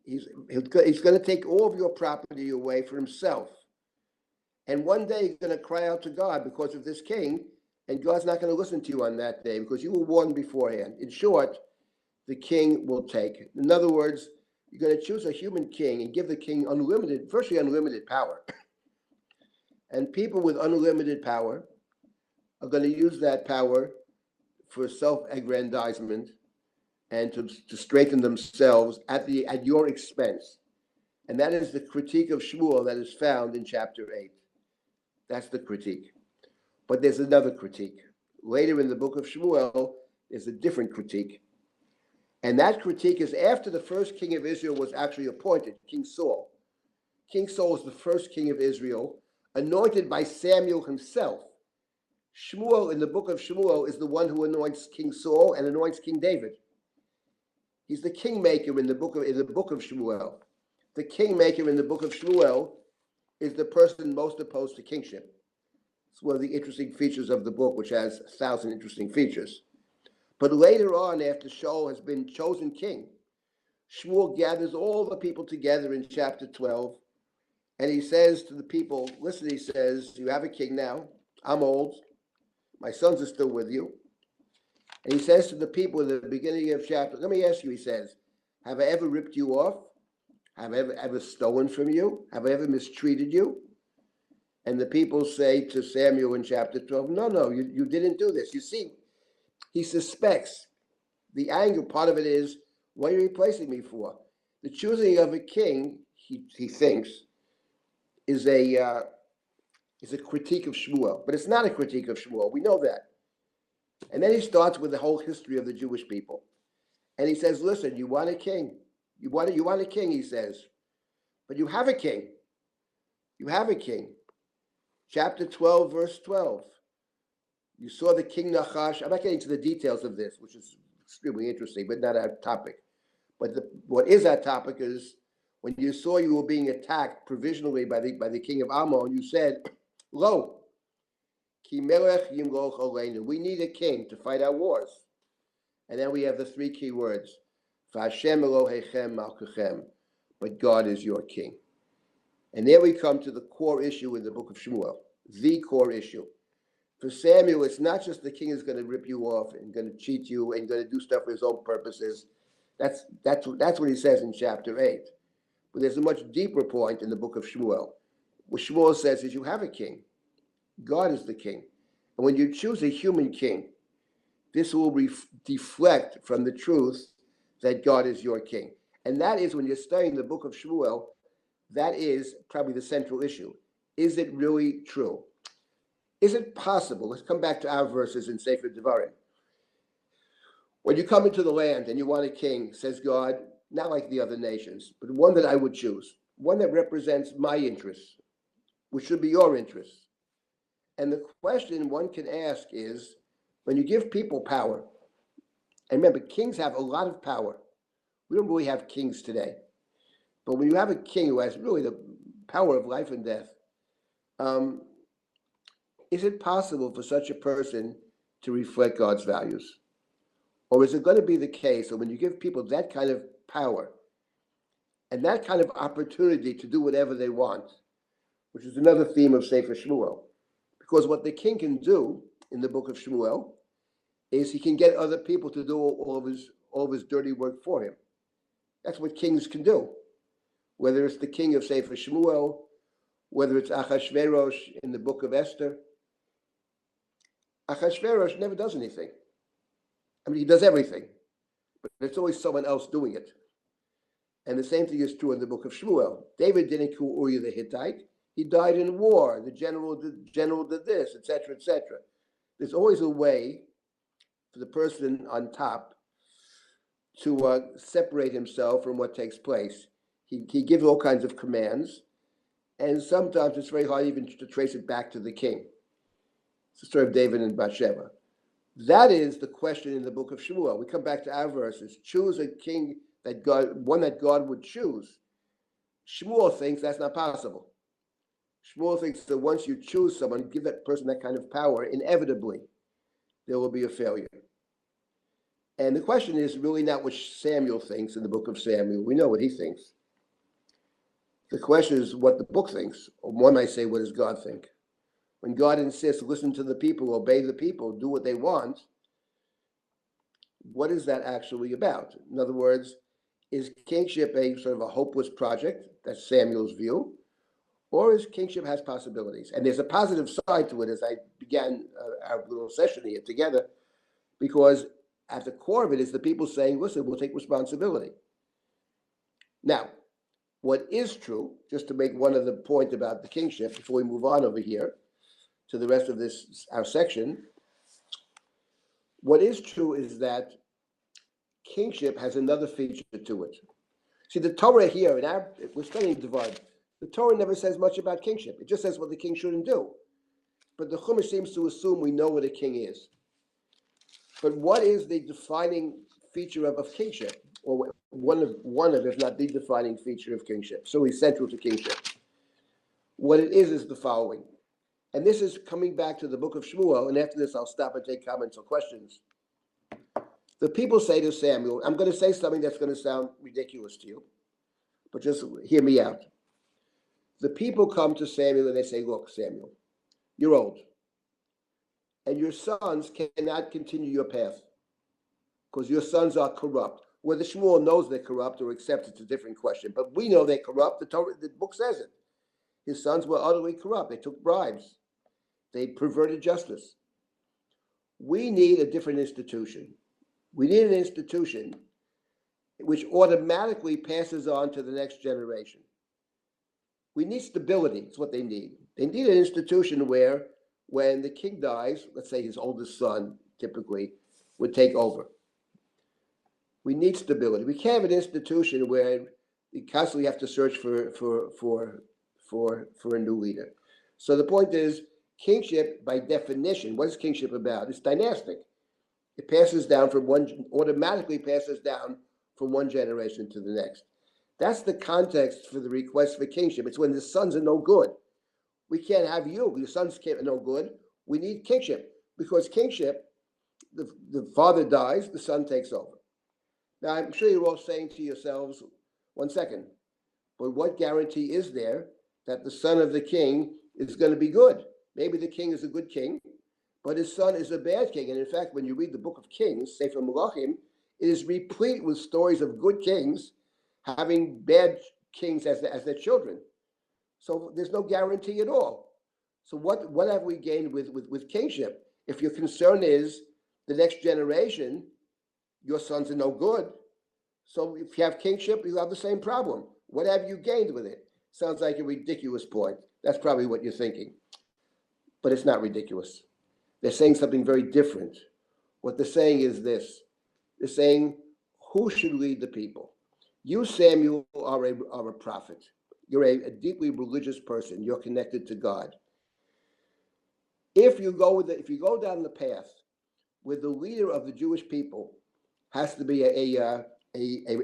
He's going to take all of your property away for himself. And one day you're going to cry out to God because of this king, and God's not going to listen to you on that day because you were warned beforehand. In short, the king will take. In other words, you're going to choose a human king and give the king virtually unlimited power. And people with unlimited power are going to use that power for self-aggrandizement and to strengthen themselves at your expense. And that is the critique of Shmuel that is found in chapter 8. That's the critique. But there's another critique. Later in the book of Shmuel, there's a different critique. And that critique is after the first king of Israel was actually appointed, King Saul. King Saul is the first king of Israel, anointed by Samuel himself. Shmuel, in the book of Shmuel, is the one who anoints King Saul and anoints King David. He's the kingmaker in the book of Shmuel. The kingmaker in the book of Shmuel is the person most opposed to kingship. It's one of the interesting features of the book, which has 1,000 interesting features. But later on, after Shaul has been chosen king, Shmuel gathers all the people together in chapter 12, and he says to the people, listen, he says, you have a king now. I'm old. My sons are still with you. And he says to the people in the beginning of chapter, let me ask you, he says, have I ever ripped you off? Have I ever stolen from you? Have I ever mistreated you? And the people say to Samuel in chapter 12, no, you didn't do this. You see, he suspects. The anger part of it is, what are you replacing me for? The choosing of a king, he thinks, is a critique of Shmuel. But it's not a critique of Shmuel. We know that. And then he starts with the whole history of the Jewish people. And he says, listen, you want a king. You want a king, he says. But you have a king. You have a king. Chapter 12, verse 12. You saw the king Nachash. I'm not getting to the details of this, which is extremely interesting, but not our topic. But what is our topic is when you saw you were being attacked provisionally by the king of Ammon, you said, Lo, ki melech yimloch aleinu. We need a king to fight our wars. And then we have the three key words, V'Hashem Elohechem Malkechem, but God is your king. And there we come to the core issue in the book of Shmuel, the core issue. For Samuel, it's not just the king is going to rip you off and going to cheat you and going to do stuff for his own purposes. That's what he says in chapter 8. But there's a much deeper point in the book of Shmuel. What Shmuel says is you have a king. God is the king. And when you choose a human king, this will deflect from the truth that God is your king. And that is, when you're studying the book of Shmuel, that is probably the central issue. Is it really true? Is it possible? Let's come back to our verses in Sefer Devarim. When you come into the land and you want a king, says God, not like the other nations, but one that I would choose, one that represents my interests, which should be your interests. And the question one can ask is, when you give people power, and remember, kings have a lot of power. We don't really have kings today. But when you have a king who has really the power of life and death, is it possible for such a person to reflect God's values? Or is it going to be the case that when you give people that kind of power and that kind of opportunity to do whatever they want, which is another theme of Sefer Shmuel, because what the king can do in the book of Shmuel is he can get other people to do all of his dirty work for him. That's what kings can do. Whether it's the king of Sefer Shmuel, whether it's Achashverosh in the book of Esther. Achashverosh never does anything. I mean, he does everything, but it's always someone else doing it. And the same thing is true in the book of Shmuel. David didn't kill Uriah the Hittite. He died in war. The general did this, etc., etc. There's always a way for the person on top to separate himself from what takes place. He gives all kinds of commands, and sometimes it's very hard even to trace it back to the king. It's the story of David and Bathsheba. That is the question in the book of Shmuel. We come back to our verses. Choose a king one that God would choose. Shmuel thinks that's not possible. Shmuel thinks that once you choose someone, give that person that kind of power, inevitably there will be a failure. And the question is really not what Samuel thinks in the book of Samuel. We know what he thinks. The question is what the book thinks, or one might say, what does God think? When God insists, listen to the people, obey the people, do what they want, what is that actually about? In other words, is kingship a sort of a hopeless project? That's Samuel's view. Or is kingship has possibilities? And there's a positive side to it, as I began our little session here together, because at the core of it is the people saying, listen, we'll take responsibility. Now, what is true, just to make one other point about the kingship before we move on over here to the rest of this, our section, what is true is that kingship has another feature to it. See, the Torah here, we're studying Devarim, the Torah never says much about kingship. It just says what the king shouldn't do. But the Chumash seems to assume we know what a king is. But what is the defining feature of kingship? Or one of, if not the defining feature of kingship, so essential to kingship. What it is the following. And this is coming back to the book of Shmuel, and after this I'll stop and take comments or questions. The people say to Samuel, I'm going to say something that's going to sound ridiculous to you, but just hear me out. The people come to Samuel and they say, look, Samuel, you're old, and your sons cannot continue your path because your sons are corrupt. Whether Shmuel knows they're corrupt or accepts it's a different question, but we know they're corrupt. The book says it. His sons were utterly corrupt. They took bribes. They perverted justice. We need a different institution. We need an institution which automatically passes on to the next generation. We need stability. It's what they need. They need an institution where when the king dies, let's say his oldest son typically would take over. We need stability. We can't have an institution where we constantly have to search for a new leader. So the point is, kingship, by definition, what is kingship about? It's dynastic. It automatically passes down from one generation to the next. That's the context for the request for kingship. It's when the sons are no good. We can't have you. Your sons are no good. We need kingship because kingship, the father dies, the son takes over. Now, I'm sure you're all saying to yourselves, 1 second, but what guarantee is there that the son of the king is going to be good? Maybe the king is a good king, but his son is a bad king. And in fact, when you read the book of Kings, Sefer Melachim, it is replete with stories of good kings having bad kings as their children. So there's no guarantee at all. So what have we gained with kingship? If your concern is the next generation, your sons are no good. So if you have kingship, you have the same problem. What have you gained with it? Sounds like a ridiculous point. That's probably what you're thinking. But it's not ridiculous. They're saying something very different. What they're saying is this. They're saying, who should lead the people? You, Samuel, are a prophet. You're a deeply religious person. You're connected to God. If you go down the path where the leader of the Jewish people has to be a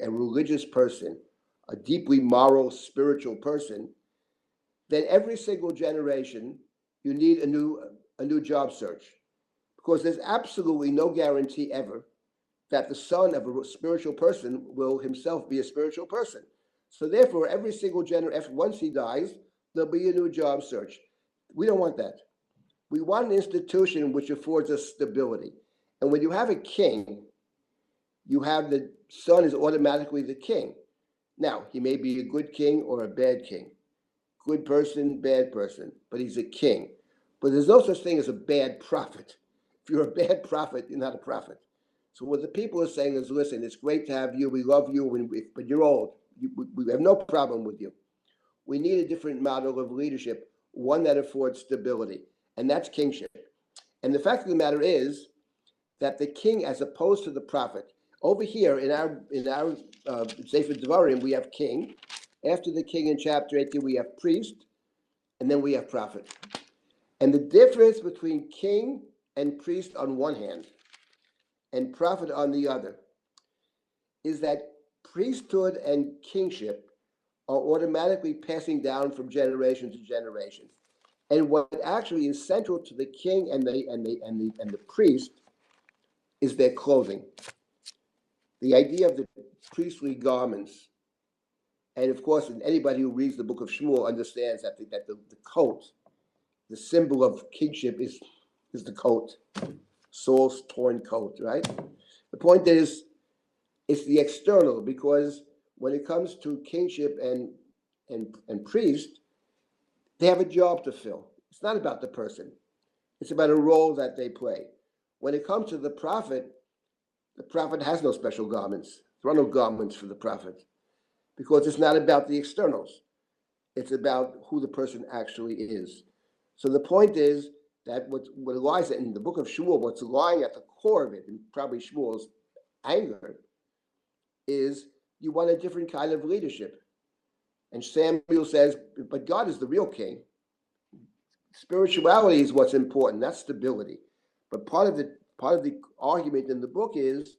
religious person, a deeply moral, spiritual person, then every single generation you need a new job search, because there's absolutely no guarantee ever that the son of a spiritual person will himself be a spiritual person. So therefore, every single generation, once he dies, there'll be a new job search. We don't want that. We want an institution which affords us stability. And when you have a king, you have the son is automatically the king. Now, he may be a good king or a bad king. Good person, bad person, but he's a king. But there's no such thing as a bad prophet. If you're a bad prophet, you're not a prophet. So what the people are saying is, listen, it's great to have you. We love you, but you're old. We have no problem with you. We need a different model of leadership, one that affords stability, and that's kingship. And the fact of the matter is that the king, as opposed to the prophet, over here in our Sefer Devarim, we have king. After the king in chapter 18, we have priest, and then we have prophet. And the difference between king and priest on one hand and prophet on the other is that priesthood and kingship are automatically passing down from generation to generation. And what actually is central to the king and the priest is their clothing. The idea of the priestly garments. And of course, anybody who reads the book of Shmuel understands that the coat, the symbol of kingship is the coat, Saul's torn coat, right? The point is, it's the external, because when it comes to kingship and priest, they have a job to fill. It's not about the person. It's about a role that they play. When it comes to the prophet has no special garments. There are no garments for the prophet, because it's not about the externals. It's about who the person actually is. So the point is that what lies in the book of Shmuel, what's lying at the core of it, and probably Shmuel's anger, is you want a different kind of leadership. And Samuel says, but God is the real king. Spirituality is what's important, not stability. But part of the argument in the book is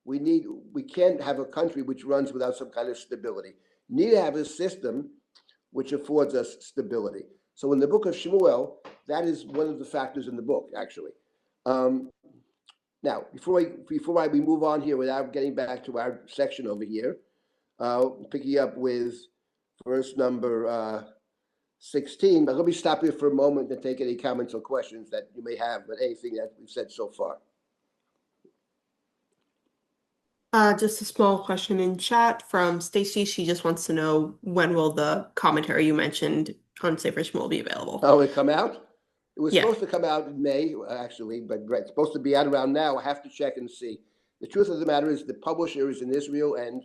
we can't have a country which runs without some kind of stability. We need to have a system which affords us stability. So in the book of Shmuel, that is one of the factors in the book, actually. Now, before we move on here, without getting back to our section over here, picking up with verse number 16. But let me stop here for a moment and take any comments or questions that you may have with anything that we've said so far. Just a small question in chat from Stacy. She just wants to know, when will the commentary you mentioned on Sefer Shmuel be available? Oh, it come out? It was Yeah. supposed to come out in May, actually, but it's supposed to be out around now. I have to check and see. The truth of the matter is the publisher is in Israel, and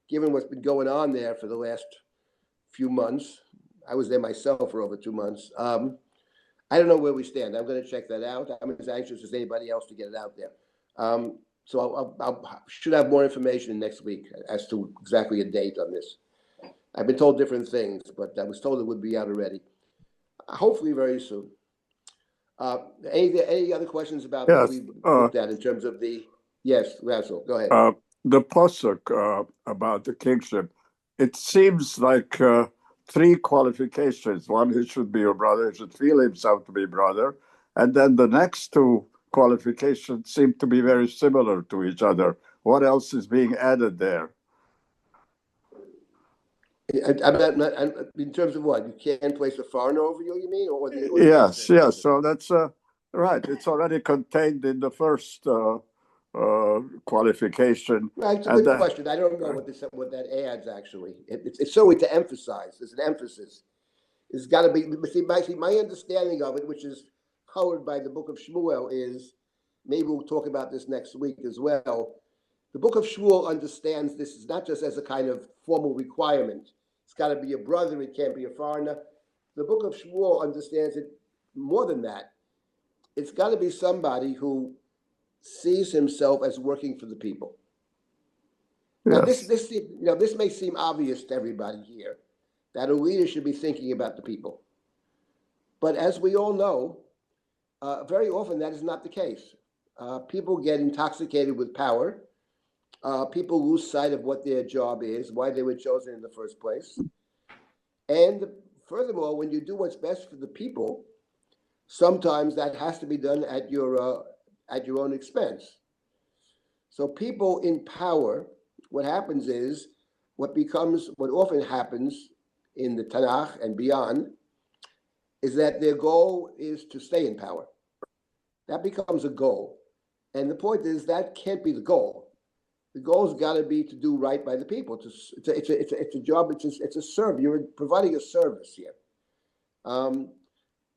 given what's been going on there for the last few months, I was there myself for over 2 months. I don't know where we stand. I'm going to check that out. I'm as anxious as anybody else to get it out there. So I should have more information next week as to exactly a date on this. I've been told different things, but I was told it would be out already. Hopefully very soon. Any other questions about what we looked at in terms of the? Yes, Russell, go ahead. The pasuk about the kingship, it seems like 3 qualifications. One, he should be your brother. He should feel himself to be brother, and then the next 2 qualifications seem to be very similar to each other. What else is being added there? In terms of what? You can't place a foreigner over you, you mean? Or yes. So that's right. It's already contained in the first qualification. Right, it's a good question. I don't know what that adds, actually. It's solely to emphasize. There's an emphasis. It's got to be, see, my understanding of it, which is colored by the book of Shmuel, is, maybe we'll talk about this next week as well. The book of Shmuel understands this is not just as a kind of formal requirement. It's got to be a brother, it can't be a foreigner. The book of Shmuel understands it more than that. It's got to be somebody who sees himself as working for the people. Yes. Now, this may seem obvious to everybody here, that a leader should be thinking about the people. But as we all know, very often that is not the case. People get intoxicated with power. People lose sight of what their job is, why they were chosen in the first place. And furthermore, when you do what's best for the people, sometimes that has to be done at your own expense. So people in power, what happens is, what often happens in the Tanakh and beyond, is that their goal is to stay in power. That becomes a goal. And the point is, that can't be the goal. The goal's got to be to do right by the people. It's a job. It's a service. You're providing a service here.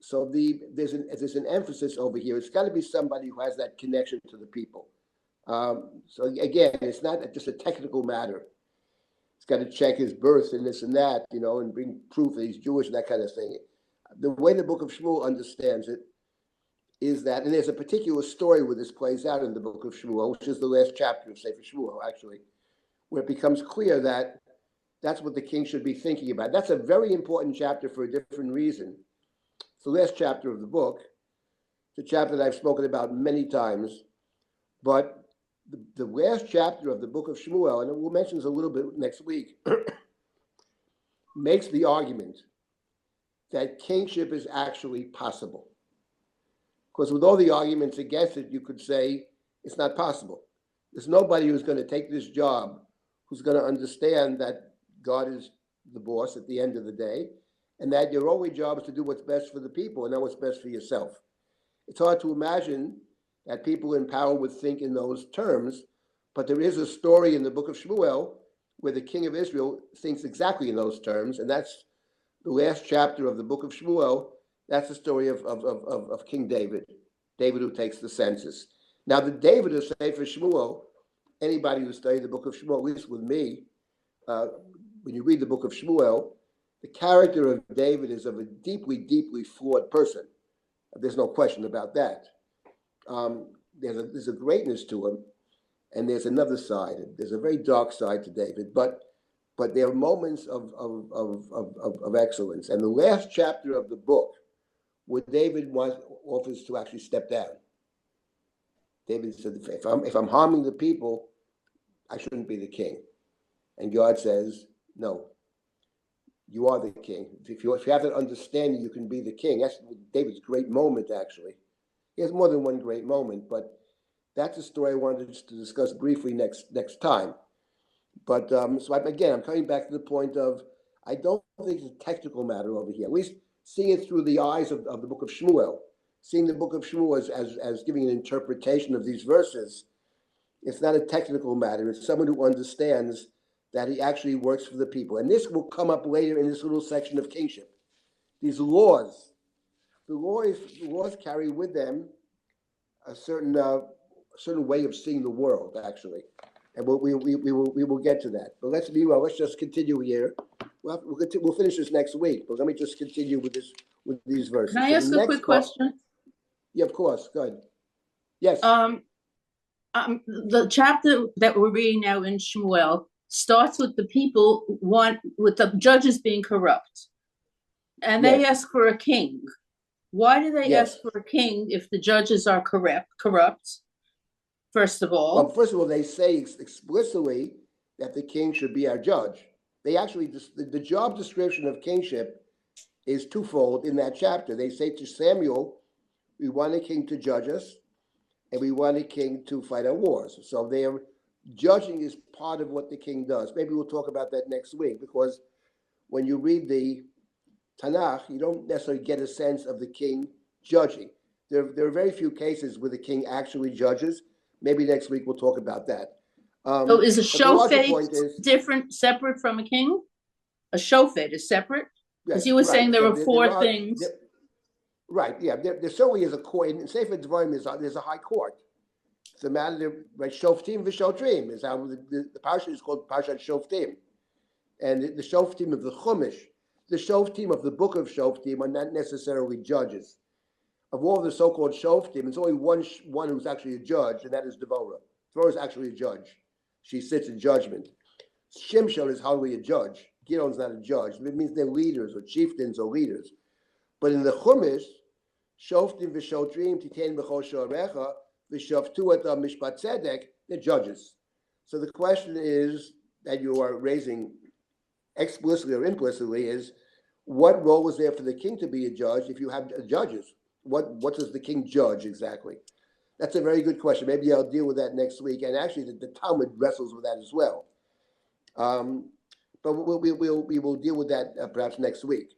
So there's an emphasis over here. It's got to be somebody who has that connection to the people. So again, it's not just a technical matter. It's got to check his birth and this and that, and bring proof that he's Jewish and that kind of thing. The way the book of Shmuel understands it is that, and there's a particular story where this plays out in the book of Shmuel, which is the last chapter of Sefer Shmuel, actually, where it becomes clear that that's what the king should be thinking about. That's a very important chapter for a different reason. It's the last chapter of the book. It's a chapter that I've spoken about many times, but the last chapter of the book of Shmuel, and we'll mention this a little bit next week, makes the argument that kingship is actually possible. Because with all the arguments against it, you could say it's not possible. There's nobody who's going to take this job who's going to understand that God is the boss at the end of the day, and that your only job is to do what's best for the people and not what's best for yourself. It's hard to imagine that people in power would think in those terms, but there is a story in the book of Shmuel where the king of Israel thinks exactly in those terms, and that's the last chapter of the book of Shmuel. That's the story of King David who takes the census. Now, the David of Sefer Shmuel, anybody who studied the book of Shmuel, at least with me, when you read the book of Shmuel, the character of David is of a deeply, deeply flawed person. There's no question about that. There's a greatness to him, and there's another side. There's a very dark side to David, but there are moments of excellence. And the last chapter of the book, where David offers to actually step down. David said, if I'm harming the people, I shouldn't be the king. And God says, no, You are the king. If you have that understanding, you can be the king. That's David's great moment, actually. He has more than one great moment, but that's a story I wanted to discuss briefly next time. But so I'm coming back to the point of I don't think it's a technical matter over here. At least seeing it through the eyes of the book of Shmuel, seeing the book of Shmuel as giving an interpretation of these verses. It's not a technical matter. It's someone who understands that he actually works for the people. And this will come up later in this little section of kingship. These laws, the laws carry with them a certain way of seeing the world, actually. And we will get to that. But let's just continue here. We'll finish this next week. But let me just continue with these verses. Can I ask a quick question? Yeah, of course. Go ahead. Yes. The chapter that we're reading now in Shmuel starts with the people with the judges being corrupt, and they ask for a king. Why do they ask for a king if the judges are corrupt? First of all, they say explicitly that the king should be our judge. They actually the job description of kingship is twofold in that chapter. They say to Samuel, "We want a king to judge us, and we want a king to fight our wars." So their judging is part of what the king does. Maybe we'll talk about that next week, because when you read the Tanakh, you don't necessarily get a sense of the king judging. There are very few cases where the king actually judges. Maybe next week we'll talk about that. So is a shofet separate from a king? A shofet is separate? Because you were saying there were four things. Right, yeah. There certainly is a court. In Sefer Devarim, there's a high court. It's a matter of Shoftim v'Shotrim is how the parsha is called Parshat Shoftim. And the Shoftim of the Chumash, the Shoftim of the book of Shoftim are not necessarily judges. Of all the so-called Shoftim, there's only one who's actually a judge, and that is Devorah. Devorah is actually a judge. She sits in judgment. Shimshon is hardly a judge. Gideon's not a judge. It means they're leaders or chieftains or leaders. But in the Chumash, Shoftim v'Shotrim titein b'chol shorecha v'shoftu et mishpat tzedek, they're judges. So the question is that you are raising explicitly or implicitly is, what role is there for the king to be a judge if you have judges? What does the king judge exactly? That's a very good question. Maybe I'll deal with that next week. And actually, the Talmud wrestles with that as well. But we will deal with that perhaps next week.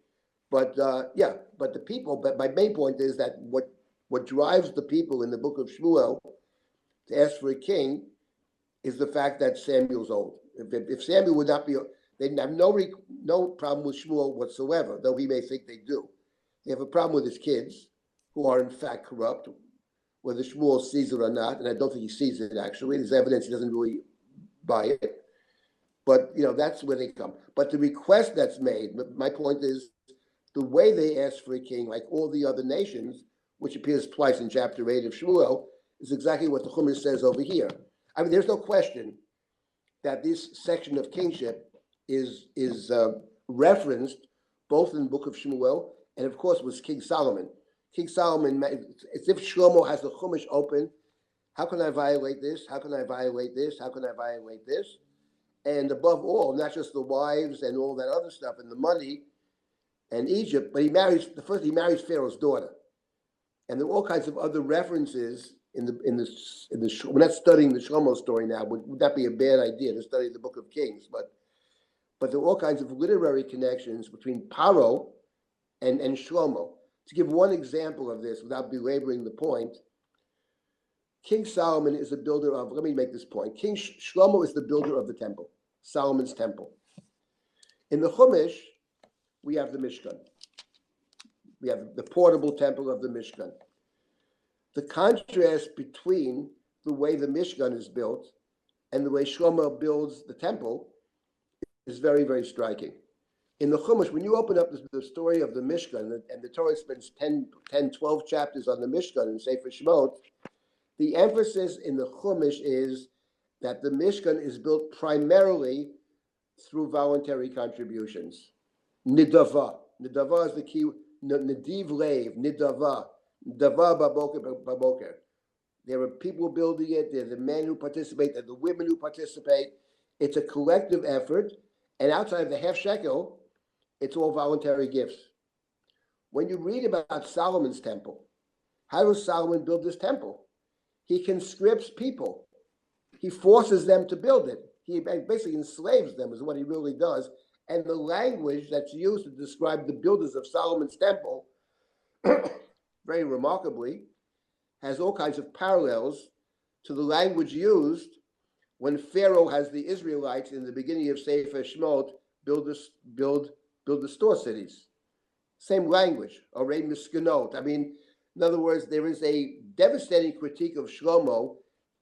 But but the people. But my main point is that what drives the people in the book of Shmuel to ask for a king is the fact that Samuel's old. If Samuel would not be, they'd have no problem with Shmuel whatsoever, though he may think they do. They have a problem with his kids, who are in fact corrupt, whether Shmuel sees it or not, and I don't think he sees it actually. There's evidence he doesn't really buy it. But that's where they come. But the request that's made, my point is, the way they ask for a king, like all the other nations, which appears twice in chapter 8 of Shmuel, is exactly what the Chumash says over here. I mean, there's no question that this section of kingship is referenced both in the book of Shmuel and, of course, was King Solomon. King Solomon, it's if Shlomo has the Chumash open. How can I violate this? How can I violate this? How can I violate this? And above all, not just the wives and all that other stuff and the money and Egypt, but he marries Pharaoh's daughter. And there are all kinds of other references in the we're not studying the Shlomo story now. Would that be a bad idea to study the book of Kings? But there are all kinds of literary connections between Paro and Shlomo. To give one example of this, without belaboring the point, King Solomon is a builder of, let me make this point. King Shlomo is the builder of the temple, Solomon's temple. In the Chumash, we have the Mishkan. We have the portable temple of the Mishkan. The contrast between the way the Mishkan is built and the way Shlomo builds the temple is very, very striking. In the Chumash, when you open up the story of the Mishkan, and the Torah spends 10, 12 chapters on the Mishkan in Sefer Shemot, the emphasis in the Chumash is that the Mishkan is built primarily through voluntary contributions. Nidava. Nidava is the key. Nadiv Lev, Nidava. Nidava baboker. There are people building it. There are the men who participate. There are the women who participate. It's a collective effort. And outside of the half shekel, It's all voluntary gifts. When you read about Solomon's temple, how does Solomon build this temple? He conscripts people. He forces them to build it. He basically enslaves them, is what he really does. And the language that's used to describe the builders of Solomon's temple, very remarkably, has all kinds of parallels to the language used when Pharaoh has the Israelites in the beginning of Sefer Shemot build the store cities. Same language, Arei Miskenot. I mean, in other words, there is a devastating critique of Shlomo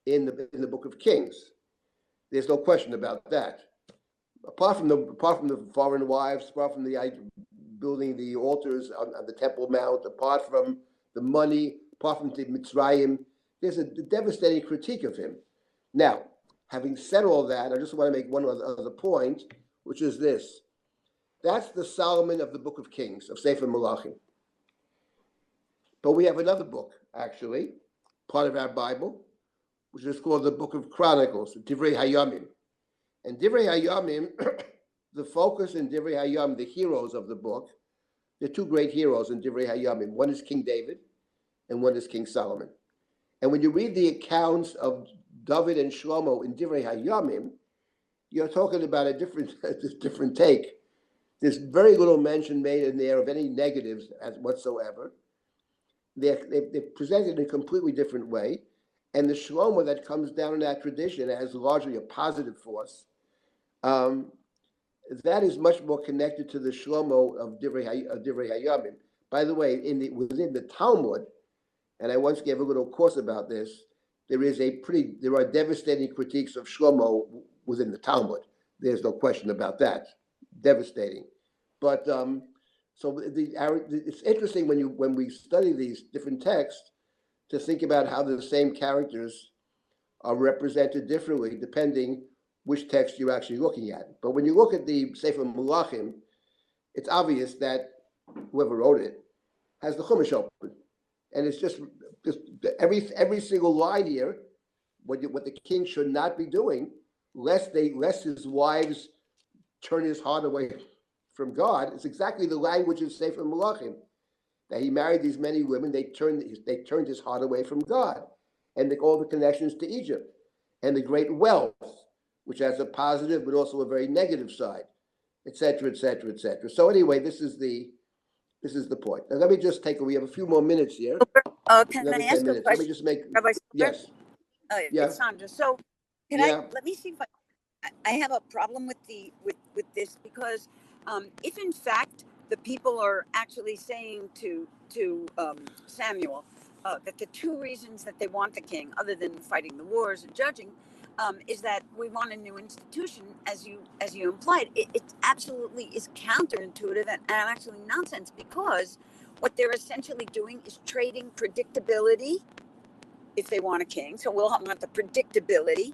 in the Book of Kings. There's no question about that. Apart from the foreign wives, apart from the building the altars on the Temple Mount, apart from the money, apart from the Mitzrayim, there's a devastating critique of him. Now, having said all that, I just want to make one other point, which is this. That's the Solomon of the Book of Kings, of Sefer Malachim. But we have another book, actually, part of our Bible, which is called the Book of Chronicles, Divrei Hayamim. And Divrei Hayamim, the focus in Divrei Hayamim, the heroes of the book, there are two great heroes in Divrei Hayamim. One is King David, and one is King Solomon. And when you read the accounts of David and Shlomo in Divrei Hayamim, you're talking about a different take. There's very little mention made in there of any negatives whatsoever. They're presented in a completely different way. And the Shlomo that comes down in that tradition as largely a positive force, that is much more connected to the Shlomo of Divrei Hayamim. By the way, within the Talmud, and I once gave a little course about this, there are devastating critiques of Shlomo within the Talmud. There's no question about that. Devastating. But so it's interesting when we study these different texts to think about how the same characters are represented differently depending which text you're actually looking at. But when you look at the Sefer Malachim, it's obvious that whoever wrote it has the Chumash open, and it's just every single line here, what the king should not be doing, lest his wives turn his heart away from God. It's exactly the language of Sefer Malachim, that he married these many women. They turned his heart away from God, and all the connections to Egypt, and the great wealth, which has a positive but also a very negative side, etc., etc., etc. So anyway, this is the point. Now let me just we have a few more minutes here. Can I ask a question? Let me just make, Rabbi Silber? yes. Yeah. It's Sandra. So let me see if I have a problem with this, because if in fact the people are actually saying to Samuel that the two reasons that they want the king, other than fighting the wars and judging, is that we want a new institution, as you implied. It absolutely is counterintuitive and actually nonsense, because what they're essentially doing is trading predictability, if they want a king. So we'll want the predictability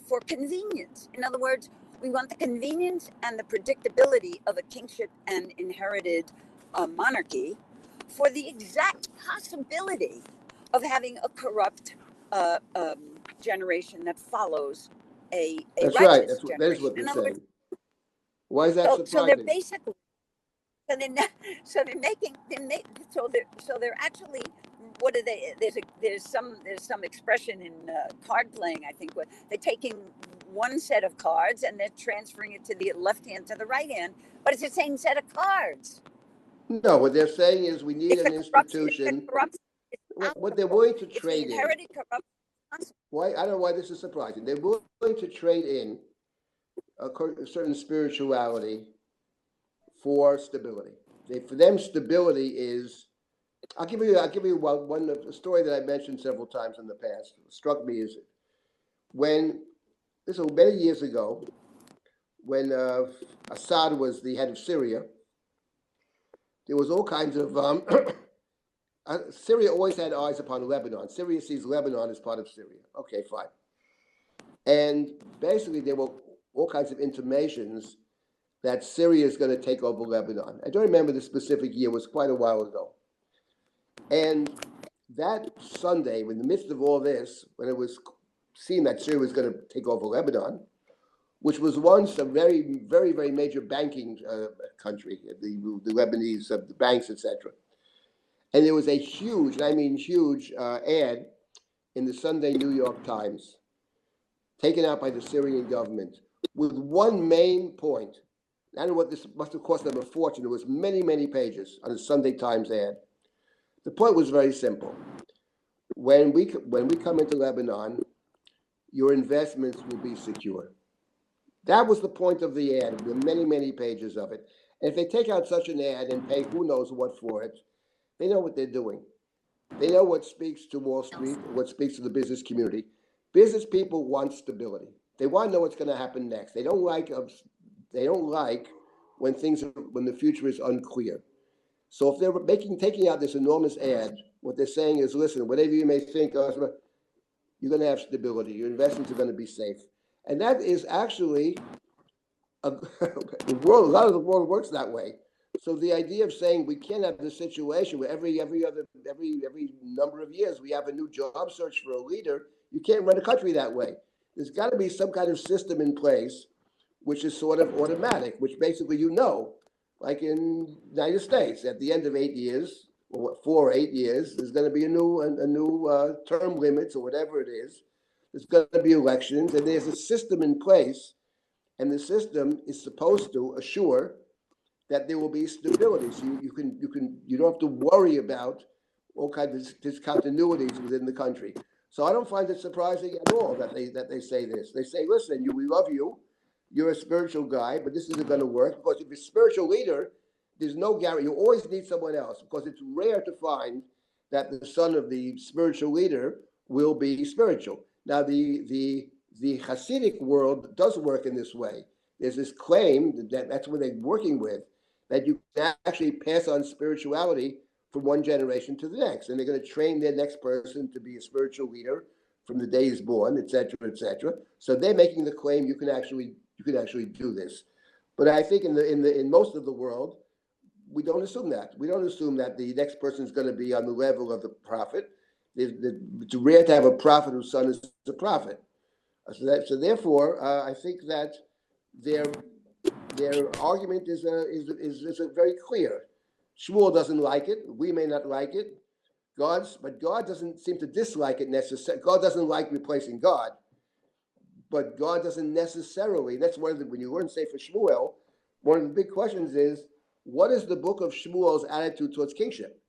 for convenience. In other words, we want the convenience and the predictability of a kingship and inherited monarchy for the exact possibility of having a corrupt generation that follows a That's righteous right. generation. That is what they're In other saying. words, Why is that surprising? so they're basically they're actually, what are they? There's some expression in card playing, I think, where they're taking one set of cards and they're transferring it to the left hand to the right hand, but it's the same set of cards. No, what they're saying is we need an institution. What they're willing to trade in. Why? I don't know why this is surprising. They're willing to trade in a certain spirituality for stability. For them, stability is. I'll give you one story that I mentioned several times in the past. What struck me is when this was many years ago, when Assad was the head of Syria. There was all kinds of Syria always had eyes upon Lebanon. Syria sees Lebanon as part of Syria. Okay, fine. And basically, there were all kinds of intimations that Syria is going to take over Lebanon. I don't remember the specific year. It was quite a while ago. And that Sunday, in the midst of all this, when it was seen that Syria was going to take over Lebanon, which was once a very, very, very major banking country, the Lebanese, the banks, etc. And there was a huge, and I mean huge, ad in the Sunday New York Times, taken out by the Syrian government, with one main point. I don't know what this must have cost them a fortune. It was many, many pages on the Sunday Times ad. The point was very simple. When we come into Lebanon, your investments will be secure. That was the point of the ad, the many, many pages of it. And if they take out such an ad and pay who knows what for it, they know what they're doing. They know what speaks to Wall Street, what speaks to the business community. Business people want stability. They want to know what's going to happen next. They don't like when the future is unclear. So if they're taking out this enormous ad, what they're saying is, listen, whatever you may think, you're going to have stability. Your investments are going to be safe. And that is actually a lot of the world works that way. So the idea of saying we can't have this situation where every number of years we have a new job search for a leader, you can't run a country that way. There's got to be some kind of system in place which is sort of automatic, which basically like in the United States, at the end of 8 years, or 4 or 8 years, there's going to be a new term limits or whatever it is. There's going to be elections, and there's a system in place, and the system is supposed to assure that there will be stability. So you don't have to worry about all kinds of discontinuities within the country. So I don't find it surprising at all that they say this. They say, listen, we love you. You're a spiritual guy, but this isn't going to work, because if you're a spiritual leader, there's no guarantee. You always need someone else, because it's rare to find that the son of the spiritual leader will be spiritual. Now, the Hasidic world does work in this way. There's this claim that's what they're working with, that you can actually pass on spirituality from one generation to the next. And they're going to train their next person to be a spiritual leader from the day he's born, et cetera, et cetera. So they're making the claim you can actually do this. But I think in most of the world, we don't assume that. We don't assume that the next person is going to be on the level of the prophet. It's rare to have a prophet whose son is a prophet. So therefore, I think that their argument is very clear. Shmuel doesn't like it. We may not like it. But God doesn't seem to dislike it necessarily. God doesn't like replacing God. But God doesn't necessarily. That's when you learn Sefer Shmuel, one of the big questions is, what is the book of Shmuel's attitude towards kingship?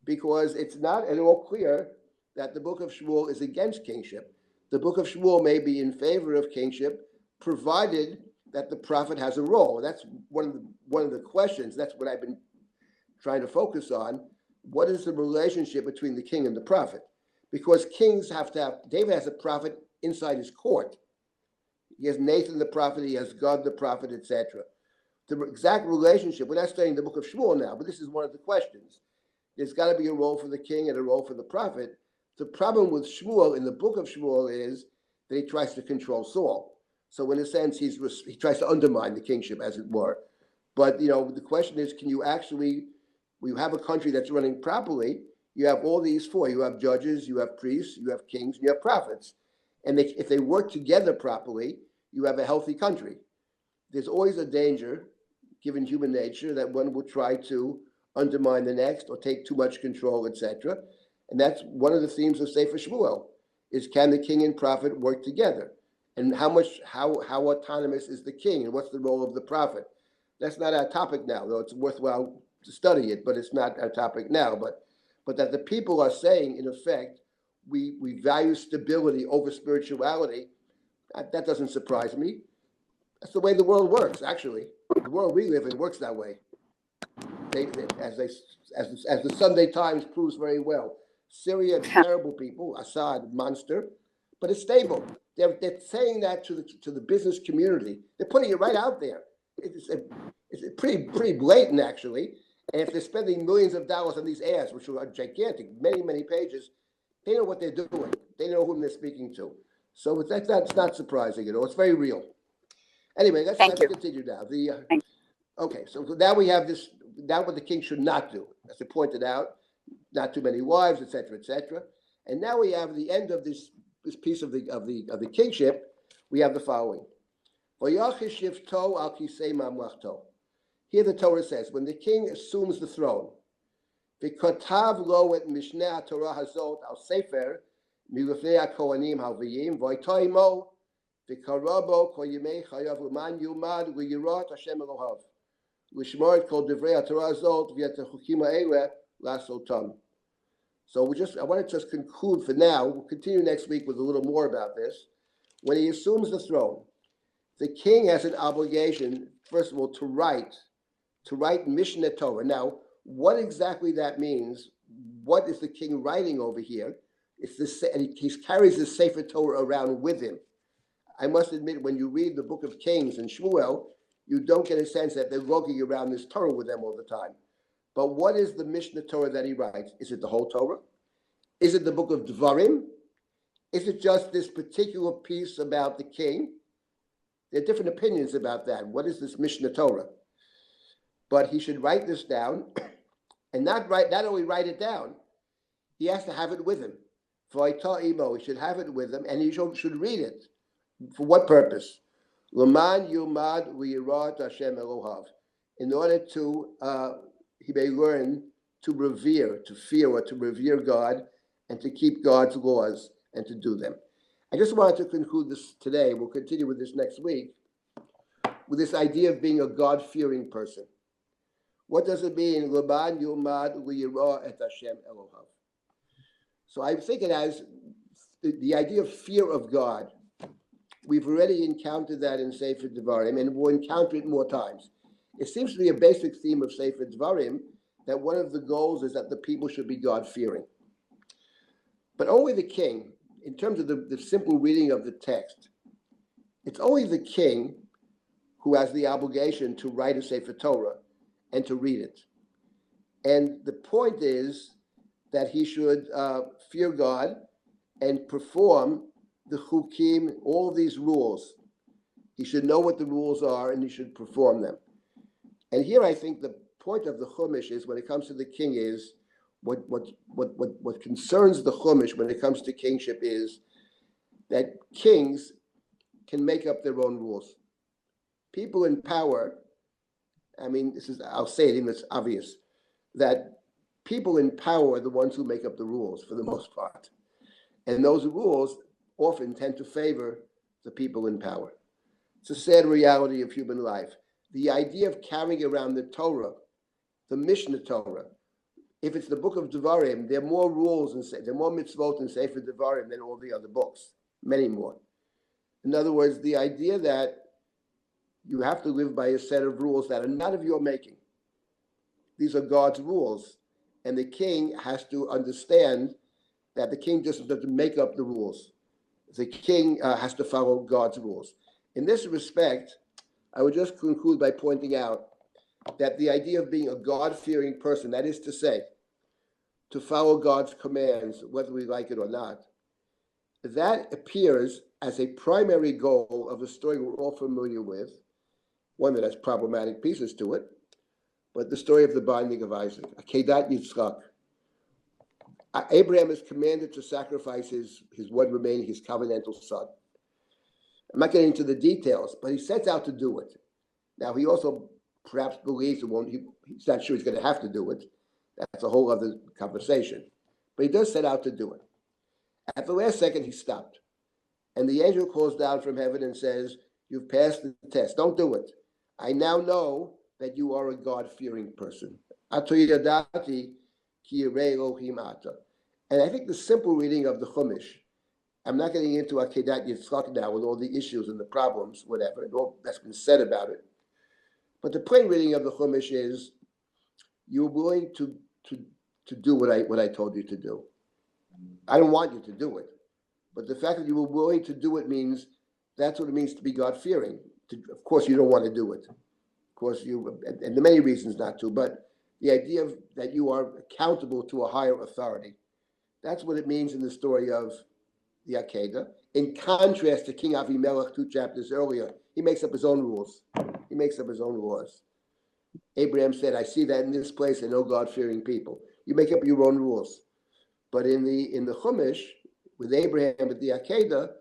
Because it's not at all clear that the book of Shmuel is against kingship. The book of Shmuel may be in favor of kingship, provided that the prophet has a role. That's one of the questions. That's what I've been trying to focus on. What is the relationship between the king and the prophet? Because kings have to have, David has a prophet inside his court. He has Nathan the prophet, he has God the prophet, etc. The exact relationship, we're not studying the book of Shmuel now, but this is one of the questions. There's got to be a role for the king and a role for the prophet. The problem with Shmuel in the book of Shmuel is that he tries to control Saul. So in a sense, he tries to undermine the kingship, as it were. But the question is, can you actually, when you have a country that's running properly, you have all these four. You have judges, you have priests, you have kings, and you have prophets. And if they work together properly, you have a healthy country. There's always a danger, given human nature, that one will try to undermine the next or take too much control, etc. And that's one of the themes of Sefer Shmuel, is can the king and prophet work together? And how autonomous is the king, and what's the role of the prophet? That's not our topic now, though it's worthwhile to study it, but it's not our topic now. But that the people are saying, in effect, we value stability over spirituality, that doesn't surprise me. That's the way the world works, actually. The world we live in works that way. As the Sunday Times proves very well. Syria, terrible people, Assad, monster, but it's stable. They're saying that to the business community. They're putting it right out there. It's pretty blatant, actually. And if they're spending millions of dollars on these ads, which are gigantic, many, many pages, they know what they're doing. They know whom they're speaking to. So that's not surprising at all. It's very real. Anyway, let's continue now. Okay, so now we have this. Now, what the king should not do, as I pointed out, not too many wives, etc., etc. And now we have the end of this piece of the kingship. We have the following: Here the Torah says, when the king assumes the throne, v'kotav lo et mishneh Torah hazot al sefer milufnei hakohanim halviyim v'itoimo v'karabo kol yimei chayav uman yumad v'yirot Hashem Elohav l'shmor et kol divrei Torah hazot v'yet chukim ha'eleh lasotam. So I want to just conclude for now. We'll continue next week with a little more about this. When he assumes the throne, the king has an obligation, first of all, to write Mishneh Torah. Now, what exactly that means, what is the king writing over here? It's this, and he carries the Sefer Torah around with him. I must admit, when you read the book of Kings and Shmuel, you don't get a sense that they're lugging around this Torah with them all the time. But what is the Mishneh Torah that he writes? Is it the whole Torah? Is it the book of Devarim? Is it just this particular piece about the king? There are different opinions about that. What is this Mishneh Torah? But he should write this down, and not only write it down, he has to have it with him. He should have it with him, and he should read it. For what purpose? L'man yumad v'yirat Hashem Elohav. In order to, he may learn to revere, to fear or to revere God, and to keep God's laws and to do them. I just wanted to conclude this today. We'll continue with this next week, with this idea of being a God-fearing person. What does it mean? L'man yumad v'yirah et Hashem Elohav. So I think it has the idea of fear of God. We've already encountered that in Sefer Devarim, and we'll encounter it more times. It seems to be a basic theme of Sefer Devarim that one of the goals is that the people should be God-fearing. But only the king, in terms of the simple reading of the text, it's only the king who has the obligation to write a Sefer Torah and to read it. And the point is that he should fear God and perform the chukim, all these rules. He should know what the rules are and he should perform them. And here I think the point of the Chumash is, when it comes to the king, is what concerns the Chumash when it comes to kingship is that kings can make up their own rules. People in power, I mean, I'll say it, even it's obvious, that people in power are the ones who make up the rules for the most part. And those rules often tend to favor the people in power. It's a sad reality of human life. The idea of carrying around the Torah, the Mishneh Torah, if it's the book of Devarim, there are more rules and there are more mitzvot in Sefer Devarim than all the other books, many more. In other words, the idea that you have to live by a set of rules that are not of your making. These are God's rules, and the king has to understand that the king just doesn't make up the rules. The king has to follow God's rules. In this respect, I would just conclude by pointing out that the idea of being a God-fearing person, that is to say, to follow God's commands, whether we like it or not, that appears as a primary goal of a story we're all familiar with, one that has problematic pieces to it, but the story of the binding of Isaac, Akedat Yitzchak. Abraham is commanded to sacrifice his one remaining, his covenantal son. I'm not getting into the details, but he sets out to do it. Now, he also perhaps believes he's not sure he's going to have to do it. That's a whole other conversation. But he does set out to do it. At the last second, he stopped. And the angel calls down from heaven and says, "You've passed the test. Don't do it. I now know that you are a God-fearing person." And I think the simple reading of the Chumash, I'm not getting into Akedat Yitzchak now with all the issues and the problems, whatever, and all that's been said about it. But the plain reading of the Chumash is, you're willing to do what I told you to do. I don't want you to do it. But the fact that you were willing to do it means that's what it means to be God-fearing. Of course, you don't want to do it. Of course, and there are many reasons not to, but the idea that you are accountable to a higher authority, that's what it means in the story of the Akedah. In contrast to King Avimelech 2 chapters earlier, he makes up his own rules. He makes up his own laws. Abraham said, "I see that in this place there are no God-fearing people." You make up your own rules. But in the Chumash, with Abraham at the Akedah,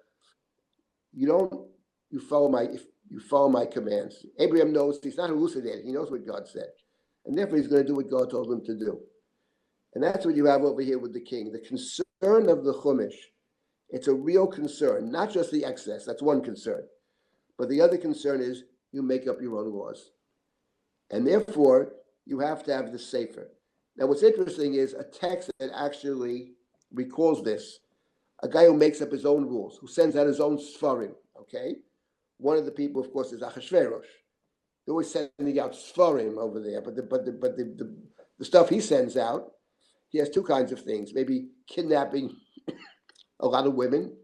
you You follow my commands. Abraham knows he's not hallucinating. He knows what God said. And therefore, he's going to do what God told him to do. And that's what you have over here with the king. The concern of the Chumash, it's a real concern, not just the excess. That's one concern. But the other concern is you make up your own laws. And therefore, you have to have the Sefer. Now, what's interesting is a text that actually recalls this. A guy who makes up his own rules, who sends out his own Sfarim, okay? One of the people, of course, is Achashverosh. They're always sending out Sfarim over there, but the stuff he sends out, he has two kinds of things. Maybe kidnapping a lot of women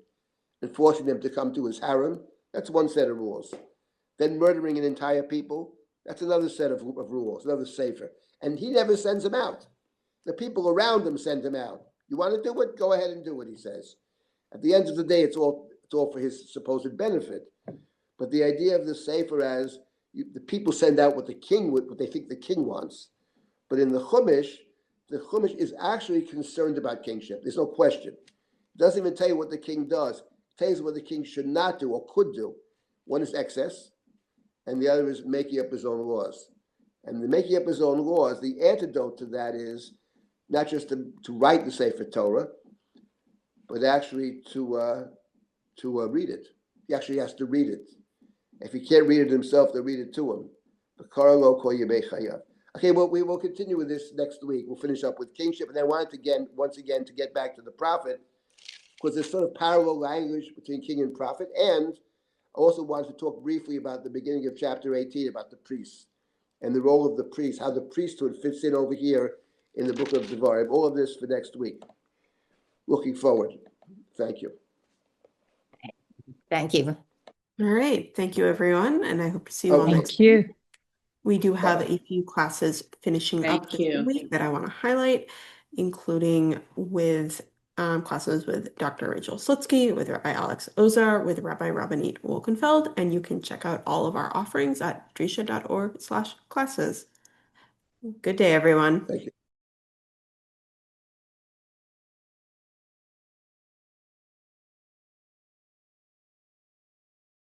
and forcing them to come to his harem. That's one set of rules. Then murdering an entire people, that's another set of rules, another Sefer. And he never sends them out. The people around him send him out. You want to do it? Go ahead and do it, he says. At the end of the day, it's all for his supposed benefit. But the idea of the Sefer as the people send out what they think the king wants. But in the Chumash is actually concerned about kingship. There's no question. It doesn't even tell you what the king does. It tells you what the king should not do or could do. One is excess, and the other is making up his own laws. And the making up his own laws, the antidote to that is not just to write the Sefer Torah, but actually to read it. He actually has to read it. If he can't read it himself, they'll read it to him. Okay, well, we will continue with this next week. We'll finish up with kingship. And I wanted to, once again, to get back to the prophet, because there's sort of parallel language between king and prophet. And I also wanted to talk briefly about the beginning of chapter 18, about the priests and the role of the priest, how the priesthood fits in over here in the book of Devarim. All of this for next week. Looking forward. Thank you. Thank you. All right. Thank you, everyone. And I hope to see you all next Thank you. week. We do have a few classes finishing up Thank this you. week that I want to highlight, including with classes with Dr. Rachel Slutsky, with Rabbi Alex Ozar, with Rabbi Rabbanit Wolkenfeld, and you can check out all of our offerings at drisha.org/classes. Good day, everyone. Thank you.